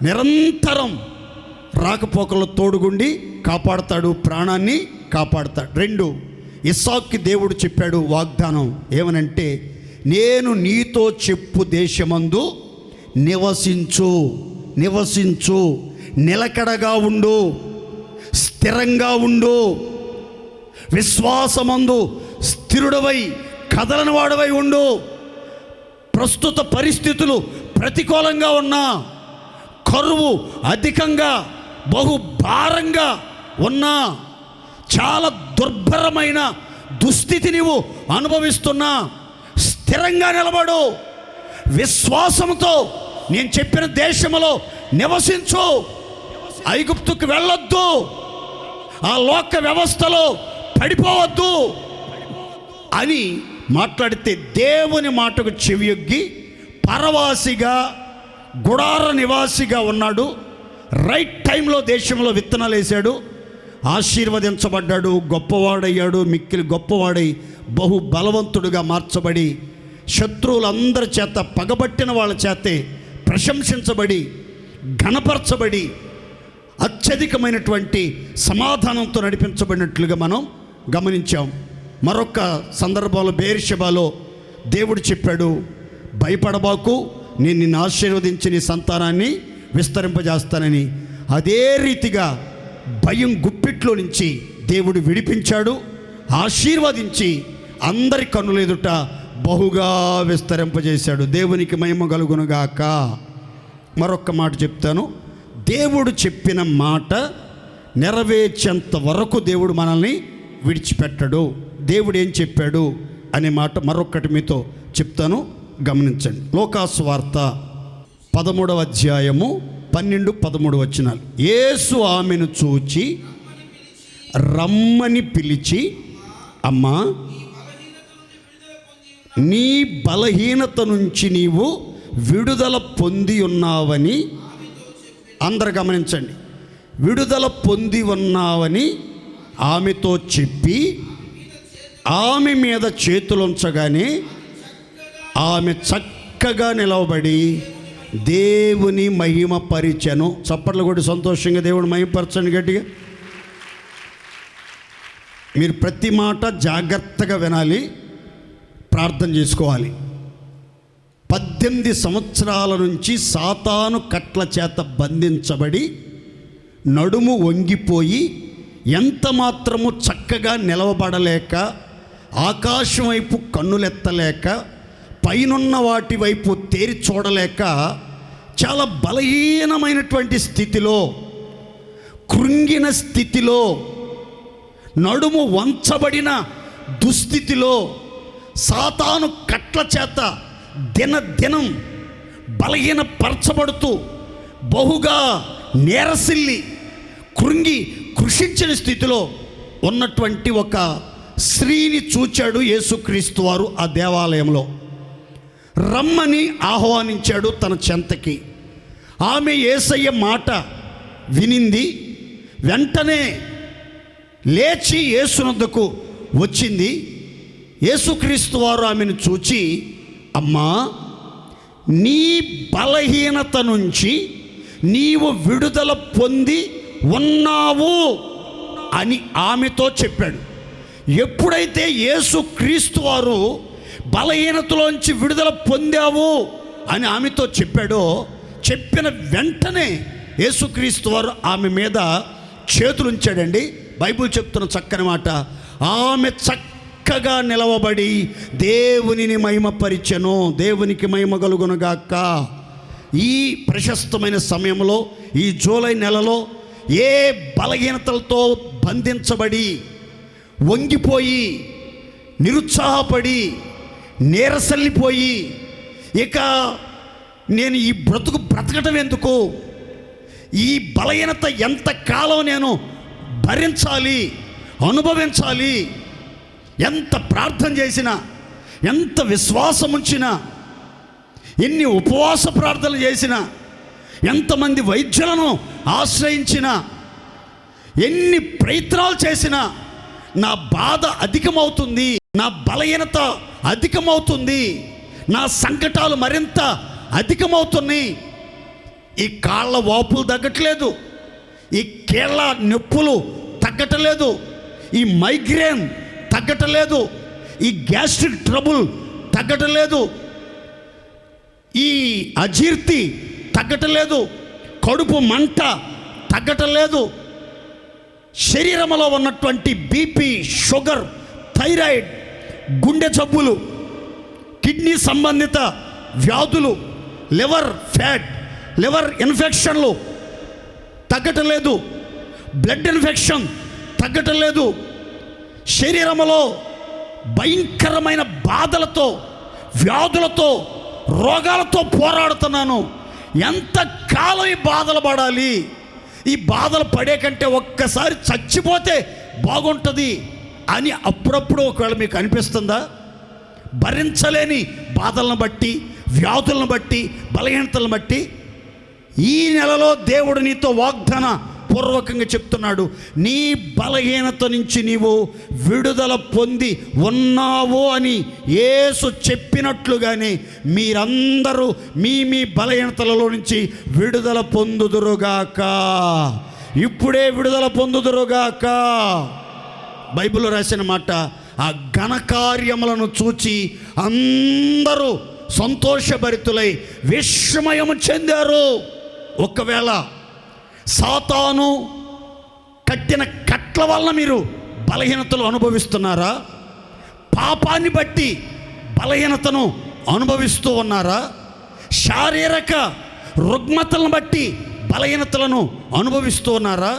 నిరంతరం రాకపోకల్లో తోడుగుండి కాపాడుతాడు, ప్రాణాన్ని కాపాడుతాడు. 2, ఇస్సాకుకి దేవుడు చెప్పాడు వాగ్దానం ఏమనంటే, నేను నీతో చెప్పు దేశమందు నివసించు, నిలకడగా ఉండు, స్థిరంగా ఉండు, విశ్వాసమందు స్థిరుడవై కదలని వాడవై ఉండు. ప్రస్తుత పరిస్థితులు ప్రతికూలంగా ఉన్నా, కరువు అధికంగా బహుభారంగా ఉన్నా, చాలా దుర్భరమైన దుస్థితి నీవు అనుభవిస్తున్నా, స్థిరంగా నిలబడు. విశ్వాసంతో నేను చెప్పిన దేశంలో నివసించు. ఐగుప్తుకు వెళ్ళొద్దు. ఆ లోక వ్యవస్థలో పడిపోవద్దు అని మాట్లాడితే దేవుని మాటకు చెవియొగ్గి పరవాసిగా, గుడార నివాసిగా ఉన్నాడు. రైట్ టైంలో దేశంలో విత్తనాలు వేశాడు. ఆశీర్వదించబడ్డాడు, గొప్పవాడయ్యాడు. మిక్కిలి గొప్పవాడై బహు బలవంతుడుగా మార్చబడి శత్రువులందరి చేత, పగబట్టిన వాళ్ళ చేతే ప్రశంసించబడి, ఘనపరచబడి, అత్యధికమైనటువంటి సమాధానంతో నడిపించబడినట్లుగా మనం గమనించాం. మరొక సందర్భంలో బెయేర్షెబాలో దేవుడు చెప్పాడు, భయపడబాకు, నేను నిన్ను ఆశీర్వదించి నీ సంతానాన్ని విస్తరింపజేస్తానని. అదే రీతిగా భయం గుప్పిట్లో నుంచి దేవుడు విడిపించాడు, ఆశీర్వదించి అందరి కన్నుల ఎదుట బహుగా విస్తరింపజేశాడు. దేవునికి మహిమ కలుగునుగాక. మరొక్క మాట చెప్తాను. దేవుడు చెప్పిన మాట నెరవేర్చేంత వరకు దేవుడు మనల్ని విడిచిపెట్టడు. దేవుడు ఏం చెప్పాడు అనే మాట మరొక్కటి మీతో చెప్తాను, గమనించండి. లోకాసు వార్త 13వ అధ్యాయము 12-13 వచనాలు. యేసు ఆమెను చూచి రమ్మని పిలిచి, అమ్మా, నీ బలహీనత నుంచి నీవు విడుదల పొంది ఉన్నావని, అందరు గమనించండి, విడుదల పొంది ఉన్నావని ఆమెతో చెప్పి ఆమె మీద చేతులుంచగానే ఆమె చక్కగా నిలవబడి దేవుని మహిమ పరిచెను. చప్పట్లు కొట్టి సంతోషంగా దేవుని మహిమపరచండి గట్టిగా. మీరు ప్రతి మాట జాగ్రత్తగా వినాలి, ప్రార్థన చేసుకోవాలి. 18 సంవత్సరాల నుంచి సాతాను కట్ల చేత బంధించబడి నడుము వంగిపోయి ఎంత మాత్రము చక్కగా నిలవబడలేక, ఆకాశం వైపు కన్నులెత్తలేక, పైనున్న వాటి వైపు తేరి చూడలేక, చాలా బలహీనమైనటువంటి స్థితిలో, కృంగిన స్థితిలో, నడుము వంచబడిన దుస్థితిలో, సాతాను కట్ల చేత దినదినం బలహీనపరచబడుతూ బహుగా నేరసిల్లి కృంగి కృషించిన స్థితిలో ఉన్నటువంటి ఒక స్త్రీని చూచాడు యేసుక్రీస్తు వారు. ఆ దేవాలయంలో రమ్మని ఆహ్వానించాడు తన చెంతకి. ఆమె యేసయ్య మాట వినింది. వెంటనే లేచి యేసునొద్దకు వచ్చింది. యేసుక్రీస్తు వారు ఆమెను చూచి, అమ్మా, నీ బలహీనత నుంచి నీవు విడుదల పొంది ఉన్నావు అని ఆమెతో చెప్పాడు. ఎప్పుడైతే యేసుక్రీస్తు వారు బలహీనతలోంచి విడుదల పొందావు అని ఆమెతో చెప్పాడో, చెప్పిన వెంటనే యేసుక్రీస్తు వారు ఆమె మీద చేతులుంచాడండి. బైబిల్ చెప్తున్న చక్కని మాట, ఆమె చక్కగా నిలవబడి దేవునిని మహిమపరిచెను. దేవునికి మహిమ కలుగునుగాక. ఈ ప్రశస్తమైన సమయంలో, ఈ జూలై నెలలో ఏ బలహీనతలతో బంధించబడి, వంగిపోయి, నిరుత్సాహపడి, నీరసల్లిపోయి, ఇక నేను ఈ బ్రతకటం ఎందుకు, ఈ బలహీనత ఎంతకాలం నేను భరించాలి, అనుభవించాలి. ఎంత ప్రార్థన చేసినా, ఎంత విశ్వాసం ఉంచినా, ఎన్ని ఉపవాస ప్రార్థనలు చేసినా, ఎంతమంది వైద్యులను ఆశ్రయించినా, ఎన్ని ప్రయత్నాలు చేసినా నా బాధ అధికమవుతుంది, నా బలహీనత అధికమవుతుంది, నా సంకటాలు మరింత అధికమవుతున్నాయి. ఈ కాళ్ళ వాపులు తగ్గట్లేదు, ఈ కీళ్ళ నొప్పులు తగ్గటలేదు, ఈ మైగ్రేన్ తగ్గటలేదు, ఈ గ్యాస్ట్రిక్ ట్రబుల్ తగ్గటలేదు, ఈ అజీర్తి తగ్గటలేదు, కడుపు మంట తగ్గటలేదు, శరీరంలో ఉన్నటువంటి బీపీ, షుగర్, థైరాయిడ్, గుండె జబ్బులు, కిడ్నీ సంబంధిత వ్యాధులు, లివర్ ఫ్యాట్, లివర్ ఇన్ఫెక్షన్లు తగ్గటలేదు, బ్లడ్ ఇన్ఫెక్షన్ తగ్గటలేదు, శరీరంలో భయంకరమైన బాధలతో, వ్యాధులతో, రోగాలతో పోరాడుతున్నాను. ఎంతకాలం ఈ బాధలు పడాలి? ఈ బాధలు పడే కంటే ఒక్కసారి చచ్చిపోతే బాగుంటుంది అని అప్పుడప్పుడు ఒకవేళ మీకు అనిపిస్తుందా? భరించలేని బాధలను బట్టి, వ్యాధులను బట్టి, బలహీనతలను బట్టి ఈ నెలలో దేవుడు నీతో వాగ్దాన పూర్వకంగా చెప్తున్నాడు, నీ బలహీనత నుంచి నీవు విడుదల పొంది ఉన్నావు అని యేసు చెప్పినట్లుగానే మీరందరూ మీ మీ బలహీనతలలో నుంచి విడుదల పొందుదురుగాక. ఇప్పుడే విడుదల పొందుదురుగాక. బైబిల్లో రాసిన మాట, ఆ ఘనకార్యములను చూచి అందరూ సంతోషభరితులై విస్మయము చెందారు. ఒకవేళ సాతాను కట్టిన కట్ల వలన మీరు బలహీనతలు అనుభవిస్తున్నారా? పాపాన్ని బట్టి బలహీనతను అనుభవిస్తూ ఉన్నారా? శారీరక రుగ్మతలను బట్టి బలహీనతలను అనుభవిస్తూ ఉన్నారా?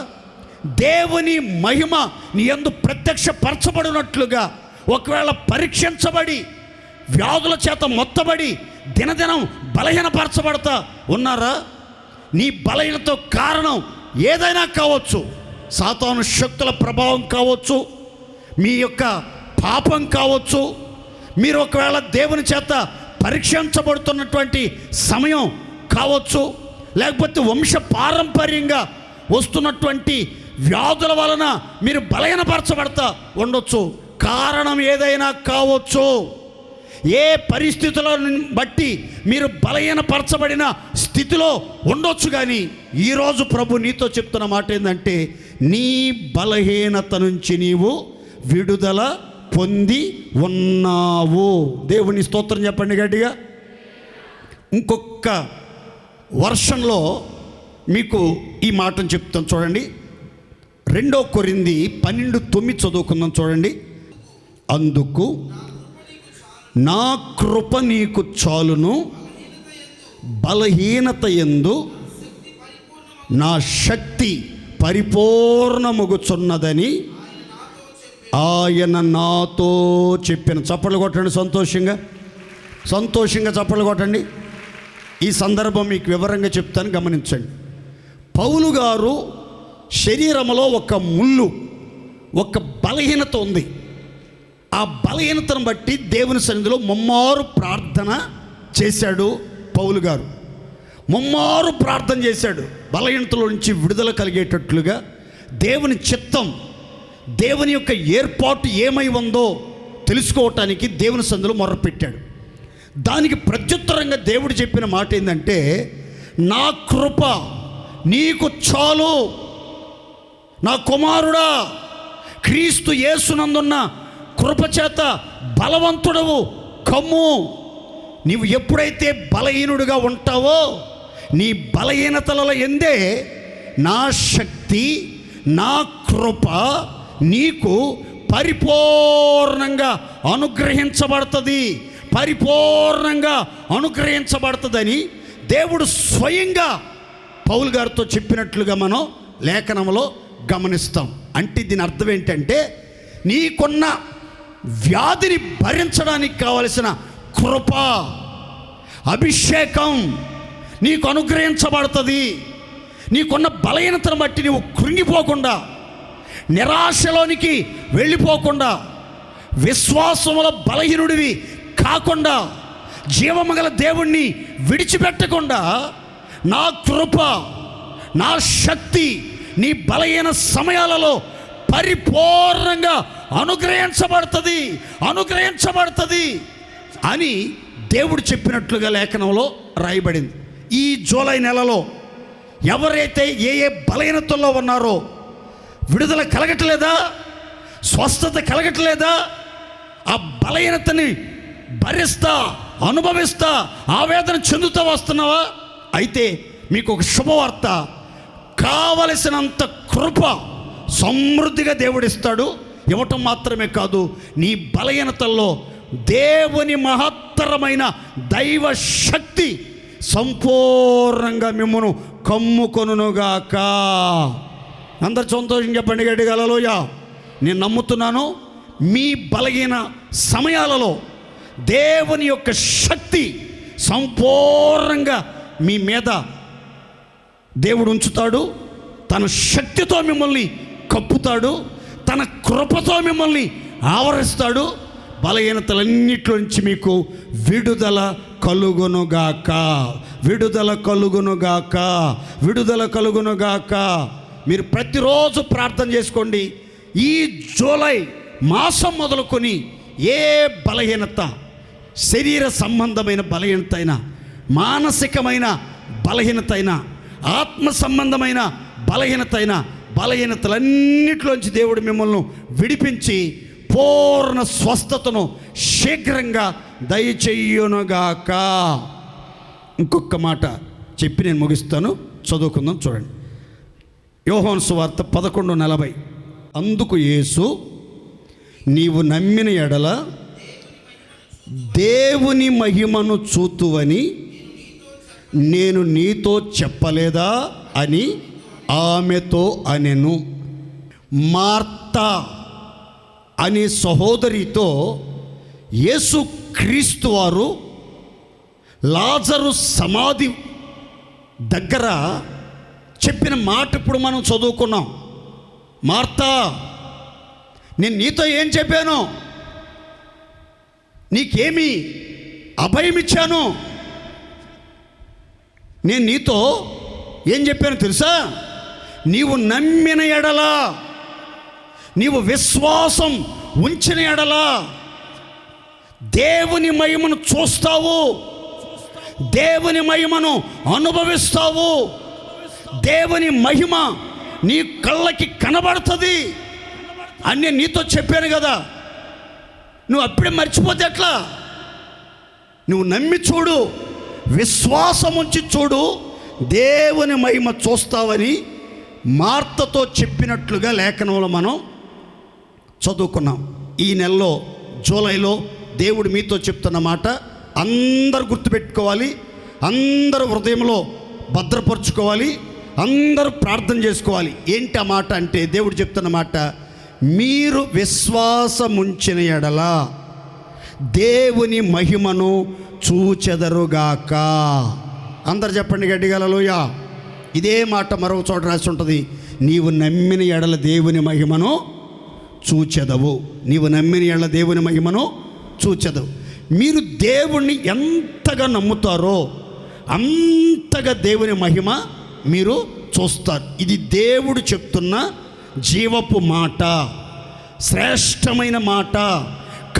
దేవుని మహిమ నీ యందు ప్రత్యక్షపరచబడినట్లుగా ఒకవేళ పరీక్షించబడి వ్యాధుల చేత మొత్తబడి దినదినం బలహీనపరచబడతా ఉన్నారా? నీ బలహీనత కారణం ఏదైనా కావచ్చు, సాతాను శక్తుల ప్రభావం కావచ్చు, మీ యొక్క పాపం కావచ్చు, మీరు ఒకవేళ దేవుని చేత పరీక్షించబడుతున్నటువంటి సమయం కావచ్చు, లేకపోతే వంశ పారంపర్యంగా వస్తున్నటువంటి వ్యాధుల వలన మీరు బలహీనపరచబడతా ఉండొచ్చు. కారణం ఏదైనా కావచ్చు. ఏ పరిస్థితులను బట్టి మీరు బలహీనపరచబడిన స్థితిలో ఉండొచ్చు, కానీ ఈరోజు ప్రభు నీతో చెప్తున్న మాట ఏంటంటే, నీ బలహీనత నుంచి నీవు విడుదల పొంది ఉన్నావు. దేవుని స్తోత్రం చెప్పండి గట్టిగా. ఇంకొక వర్షంలో మీకు ఈ మాటను చెప్తాను చూడండి. 2 కొరింథీ 12:9 చదువుకుందాం చూడండి. అందుకు నా కృప నీకు చాలును, బలహీనత యందు నా శక్తి పరిపూర్ణమగుచున్నదని ఆయన నాతో చెప్పిన. చప్పట్లు కొట్టండి సంతోషంగా, సంతోషంగా చప్పట్లు కొట్టండి. ఈ సందర్భం మీకు వివరంగా చెప్తాను, గమనించండి. పౌలు గారు శరీరంలో ఒక ముళ్ళు, ఒక బలహీనత ఉంది. ఆ బలహీనతను బట్టి దేవుని సన్నిధిలో ముమ్మారు ప్రార్థన చేశాడు. పౌలు గారు ముమ్మారు ప్రార్థన చేశాడు, బలహీనతలో నుంచి విడుదల కలిగేటట్లుగా. దేవుని చిత్తం, దేవుని యొక్క ఏర్పాటు ఏమై ఉందో తెలుసుకోవటానికి దేవుని సన్నిధిలో మొర్రపెట్టాడు. దానికి ప్రత్యుత్తరంగా దేవుడు చెప్పిన మాట ఏంటంటే, నా కృప నీకు చాలు, నా కుమారుడా, క్రీస్తు యేసునందున్న కృపచేత బలవంతుడవు కమ్ము. నీవు ఎప్పుడైతే బలహీనుడిగా ఉంటావో, నీ బలహీనతల ఎందే నా శక్తి, నా కృప నీకు పరిపూర్ణంగా అనుగ్రహించబడుతుంది, పరిపూర్ణంగా అనుగ్రహించబడుతుందని దేవుడు స్వయంగా పౌలు గారితో చెప్పినట్లుగా మనం లేఖనంలో గమనిస్తాం. అంటే దీని అర్థం ఏంటంటే, నీకున్న వ్యాధిని భరించడానికి కావలసిన కృప, అభిషేకం నీకు అనుగ్రహించబడుతుంది. నీకున్న బలహీనతను బట్టి నువ్వు కృంగిపోకుండా, నిరాశలోనికి వెళ్ళిపోకుండా, విశ్వాసముల బలహీనుడివి కాకుండా, జీవమగల దేవుణ్ణి విడిచిపెట్టకుండా, నా కృప, నా శక్తి నీ బలహీన సమయాలలో పరిపూర్ణంగా అనుగ్రహించబడుతుంది అని దేవుడు చెప్పినట్లుగా లేఖనంలో రాయబడింది. ఈ జూలై నెలలో ఎవరైతే ఏ బలహీనతల్లో ఉన్నారో, విడుదల కలగట్లేదా, స్వస్థత కలగట్లేదా, ఆ బలహీనతని భరిస్తా, అనుభవిస్తా, ఆవేదన చెందుతూ వస్తున్నావా? అయితే మీకు ఒక శుభవార్త, కావలసినంత కృప సమృద్ధిగా దేవుడిస్తాడు. ఇవ్వటం మాత్రమే కాదు, నీ బలహీనతల్లో దేవుని మహత్తరమైన దైవ శక్తి సంపూర్ణంగా మిమ్మను కమ్ముకొనుగాక. అందరు సంతోషం చెప్పండి గట్టిగా హల్లెలూయా. నేను నమ్ముతున్నాను, మీ బలహీన సమయాలలో దేవుని యొక్క శక్తి సంపూర్ణంగా మీ మీద దేవుడు ఉంచుతాడు. తన శక్తితో మిమ్మల్ని కప్పుతాడు, తన కృపతో మిమ్మల్ని ఆవరిస్తాడు. బలహీనతలన్నిటి నుంచి మీకు విడుదల కలుగునుగాక, విడుదల కలుగునుగాక, విడుదల కలుగునుగాక. మీరు ప్రతిరోజు ప్రార్థన చేసుకోండి. ఈ జూలై మాసం మొదలుకొని ఏ బలహీనత, శరీర సంబంధమైన బలహీనత అయినా, మానసికమైన బలహీనత అయినా, ఆత్మ సంబంధమైన బలహీనత అయినా, బలహీనతలన్నిటిలోంచి దేవుడు మిమ్మల్ని విడిపించి పూర్ణ స్వస్థతను శీఘ్రంగా దయచేయునుగాక. ఇంకొక మాట చెప్పి నేను ముగిస్తాను, చదువుకుందాం. చూడండి, యోహాను సువార్త 11:40. అందుకు యేసు, నీవు నమ్మిన ఎడల దేవుని మహిమను చూతువని నేను నీతో చెప్పలేదా అని ఆమెతో అనెను. మార్తా అనే సహోదరితో యేసుక్రీస్తు వారు లాజరు సమాధి దగ్గర చెప్పిన మాట ఇప్పుడు మనం చదువుకున్నాం. మార్తా, నేను నీతో ఏం చెప్పాను? నీకేమి అభయం ఇచ్చాను? నేను నీతో ఏం చెప్పాను తెలుసా? నీవు నమ్మిన ఎడలా, నీవు విశ్వాసం ఉంచిన ఎడలా దేవుని మహిమను చూస్తావు, దేవుని మహిమను అనుభవిస్తావు, దేవుని మహిమ నీ కళ్ళకి కనబడుతుంది అని నేను నీతో చెప్పాను కదా. నువ్వు అప్పుడే మర్చిపోతే ఎట్లా? నువ్వు నమ్మి చూడు, విశ్వాసం ఉంచి చూడు, దేవుని మహిమ చూస్తావని మార్తతో చెప్పినట్లుగా లేఖనంలో మనం చదువుకున్నాం. ఈ నెలలో జూలైలో దేవుడు మీతో చెప్తున్న మాట అందరూ గుర్తుపెట్టుకోవాలి, అందరూ హృదయంలో భద్రపరుచుకోవాలి, అందరూ ప్రార్థన చేసుకోవాలి. ఏంటి ఆ మాట అంటే, దేవుడు చెప్తున్న మాట, మీరు విశ్వాసముంచిన ఎడల దేవుని మహిమను చూచెదరుగాక. అందరు చెప్పండి గట్టిగా హల్లెలూయా. ఇదే మాట మరొక చోట రాసి ఉంటుంది, నీవు నమ్మిన ఎడల దేవుని మహిమను చూచెదవు, నీవు నమ్మిన ఎడల దేవుని మహిమను చూచెదవు. మీరు దేవుణ్ణి ఎంతగా నమ్ముతారో అంతగా దేవుని మహిమ మీరు చూస్తారు. ఇది దేవుడు చెప్తున్న జీవపు మాట, శ్రేష్టమైన మాట,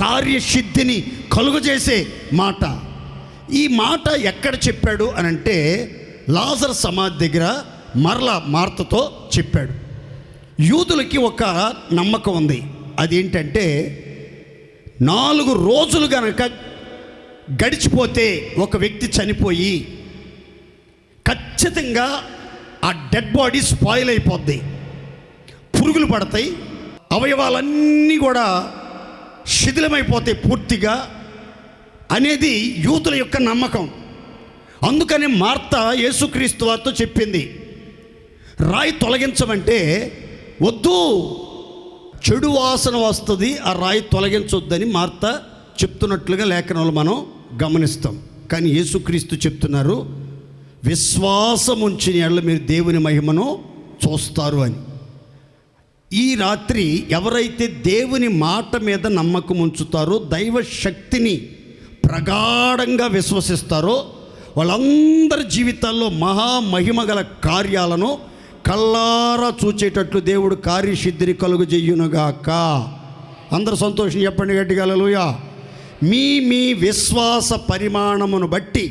కార్యసిద్ధిని కలుగజేసే మాట. ఈ మాట ఎక్కడ చెప్పాడు అని అంటే, లాజరు సమాధి దగ్గర మరలా మార్తతో చెప్పాడు. యూదులకి ఒక నమ్మకం ఉంది, అదేంటంటే 4 రోజులు గనక గడిచిపోతే ఒక వ్యక్తి చనిపోయి ఖచ్చితంగా ఆ డెడ్ బాడీ స్పాయిల్ అయిపోద్ది, పురుగులు పడతాయి, అవయవాలన్నీ కూడా శిథిలమైపోతాయి పూర్తిగా అనేది యూదుల యొక్క నమ్మకం. అందుకని మార్త యేసుక్రీస్తు వారితో చెప్పింది, రాయి తొలగించమంటే వద్దు, చెడు వాసన వస్తుంది, ఆ రాయి తొలగించొద్దని మార్త చెప్తున్నట్లుగా లేఖనంలో మనం గమనిస్తాం. కానీ యేసుక్రీస్తు చెప్తున్నారు, విశ్వాసం ఉంచిన యెడల మీరు దేవుని మహిమను చూస్తారు అని. ఈ రాత్రి ఎవరైతే దేవుని మాట మీద నమ్మకం ఉంచుతారో, దైవ శక్తిని ప్రగాఢంగా విశ్వసిస్తారో, వాళ్ళందరి జీవితాల్లో మహామహిమగల కార్యాలను కల్లారా చూచేటట్లు దేవుడు కార్యసిద్ధిని కలుగజేయునుగాక. అందరూ సంతోషం చెప్పండి గట్టిగా హల్లెలూయా. మీ మీ విశ్వాస పరిమాణమును బట్టి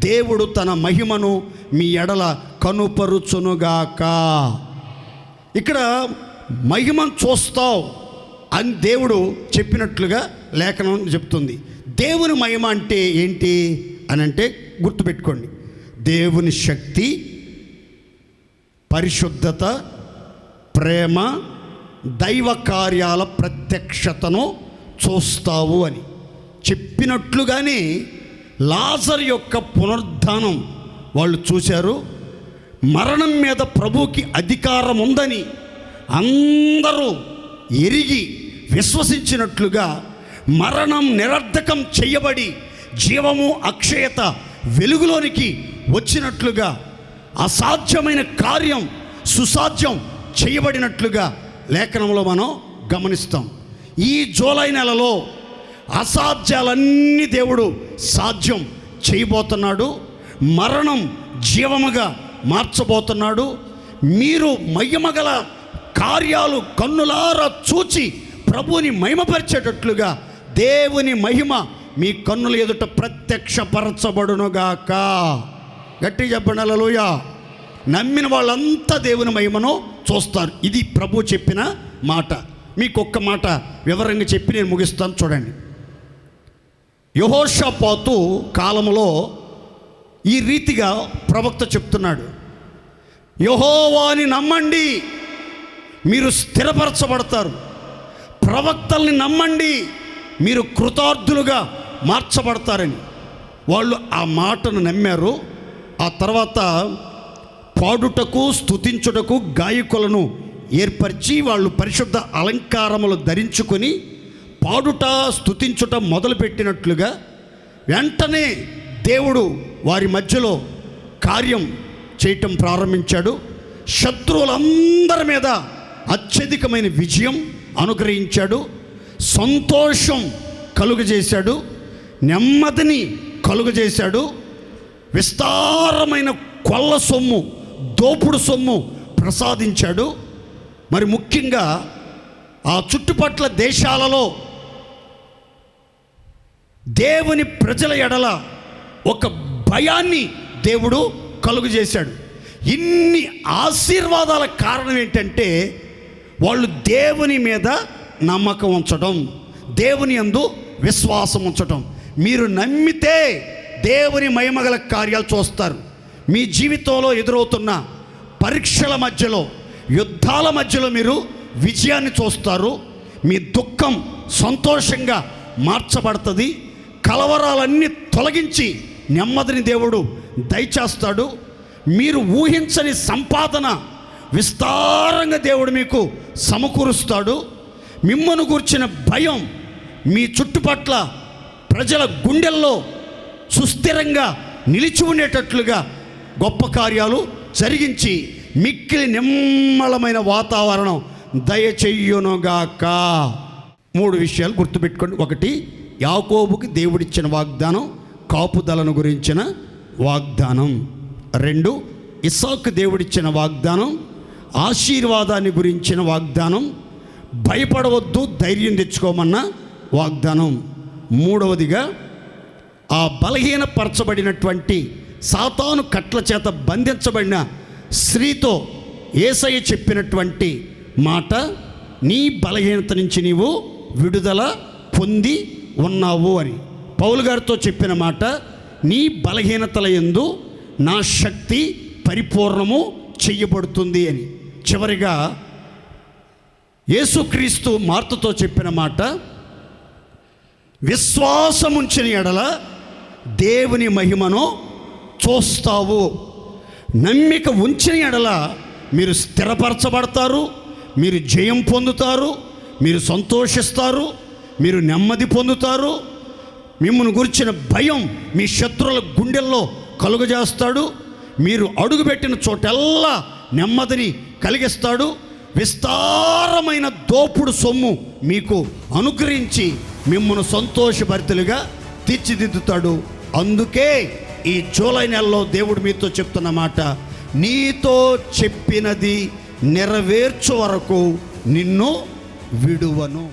దేవుడు తన మహిమను మీ ఎడల కనుపరుచునుగాక. ఇక్కడ మహిమను చూస్తావు అని దేవుడు చెప్పినట్లుగా లేఖనం చెప్తుంది. దేవుని మహిమ అంటే ఏంటి అని అంటే గుర్తుపెట్టుకోండి, దేవుని శక్తి, పరిశుద్ధత, ప్రేమ, దైవ కార్యాల ప్రత్యక్షతను చూస్తావు అని చెప్పినట్లుగానే లాజరు యొక్క పునరుద్ధానం వాళ్ళు చూశారు. మరణం మీద ప్రభువుకి అధికారం ఉందని అందరూ ఎరిగి విశ్వసించినట్లుగా మరణం నిరర్ధకం చేయబడి జీవము, అక్షయత వెలుగులోనికి వచ్చినట్లుగా అసాధ్యమైన కార్యం సుసాధ్యం చేయబడినట్లుగా లేఖనంలో మనం గమనిస్తాం. ఈ జూలై నెలలో అసాధ్యాలన్నీ దేవుడు సాధ్యం చేయబోతున్నాడు. మరణం జీవముగా మార్చబోతున్నాడు. మీరు మహిమగల కార్యాలు కన్నులారా చూచి ప్రభువుని మహిమపరిచేటట్లుగా దేవుని మహిమ మీ కన్నుల ఎదుట ప్రత్యక్షపరచబడునుగాక. గట్టి చెప్పండి హల్లెలూయా. నమ్మిన వాళ్ళంతా దేవుని మహిమను చూస్తారు. ఇది ప్రభు చెప్పిన మాట. మీకు ఒక్క మాట వివరంగా చెప్పి నేను ముగిస్తాను, చూడండి. యెహోషాపాతు కాలంలో ఈ రీతిగా ప్రవక్త చెప్తున్నాడు, యెహోవాని నమ్మండి, మీరు స్థిరపరచబడతారు. ప్రవక్తల్ని నమ్మండి, మీరు కృతార్థులుగా మార్చబడతారని. వాళ్ళు ఆ మాటను నమ్మారు. ఆ తర్వాత పాడుటకు, స్తుతించుటకు గాయకులను ఏర్పరిచి వాళ్ళు పరిశుద్ధ అలంకారములు ధరించుకొని పాడుట, స్తుతించుట మొదలుపెట్టినట్లుగా వెంటనే దేవుడు వారి మధ్యలో కార్యం చేయటం ప్రారంభించాడు. శత్రువులందరి మీద అత్యధికమైన విజయం అనుగ్రహించాడు. సంతోషం కలుగజేశాడు, నెమ్మదిని కలుగజేశాడు. విస్తారమైన కొల్ల సొమ్ము, దోపుడు సొమ్ము ప్రసాదించాడు. మరి ముఖ్యంగా ఆ చుట్టుపట్ల దేశాలలో దేవుని ప్రజల ఎడల ఒక భయాన్ని దేవుడు కలుగజేశాడు. ఇన్ని ఆశీర్వాదాల కారణం ఏంటంటే వాళ్ళు దేవుని మీద నమ్మకం ఉంచడం, దేవుని యందు విశ్వాసం ఉంచడం. మీరు నమ్మితే దేవుని మహిమగల కార్యాలు చూస్తారు. మీ జీవితంలో ఎదురవుతున్న పరీక్షల మధ్యలో, యుద్ధాల మధ్యలో మీరు విజయాన్ని చూస్తారు. మీ దుఃఖం సంతోషంగా మార్చబడుతుంది. కలవరాలన్నీ తొలగించి నెమ్మదిని దేవుడు దయచేస్తాడు. మీరు ఊహించని సంపాదన విస్తారంగా దేవుడు మీకు సమకూరుస్తాడు. మిమ్మల్ని గూర్చిన భయం మీ చుట్టుపట్ల ప్రజల గుండెల్లో సుస్థిరంగా నిలిచి ఉండేటట్లుగా గొప్ప కార్యాలు జరిగించి మిక్కిలి నిమ్మలమైన వాతావరణం దయచెయ్యునుగాక. 3 విషయాలు గుర్తుపెట్టుకోండి. 1, యాకోబుకి దేవుడిచ్చిన వాగ్దానం, కాపుదలను గురించిన వాగ్దానం. 2, ఇస్సాకు దేవుడిచ్చిన వాగ్దానం, ఆశీర్వాదాన్ని గురించిన వాగ్దానం, భయపడవద్దు ధైర్యం తెచ్చుకోమన్న వాగ్దానం. 3వదిగా ఆ బలహీనపరచబడినటువంటి సాతాను కట్ల చేత బంధించబడిన స్త్రీతో యేసయ్య చెప్పినటువంటి మాట, నీ బలహీనత నుంచి నీవు విడుదల పొంది ఉన్నావు అని. పౌలు గారితో చెప్పిన మాట, నీ బలహీనతల యందు నా శక్తి పరిపూర్ణము చెయ్యబడుతుంది అని. చివరిగా యేసుక్రీస్తు మార్తతో చెప్పిన మాట, విశ్వాసముంచిన ఎడల దేవుని మహిమను చూస్తావు. నమ్మిక ఉంచిన ఎడల మీరు స్థిరపరచబడతారు, మీరు జయం పొందుతారు, మీరు సంతోషిస్తారు, మీరు నెమ్మది పొందుతారు. మిమ్మల్ని గురించిన భయం మీ శత్రువుల గుండెల్లో కలుగజేస్తాడు. మీరు అడుగుపెట్టిన చోటెల్లా నెమ్మదిని కలిగిస్తాడు. విస్తారమైన దోపుడు సొమ్ము మీకు అనుగ్రహించి మిమ్మల్ని సంతోషభరితులుగా తీర్చిదిద్దుతాడు. అందుకే ఈ జూలై నెలలో దేవుడు మీతో చెప్తున్న మాట, నీతో చెప్పినది నెరవేర్చు వరకు నిన్ను విడువను.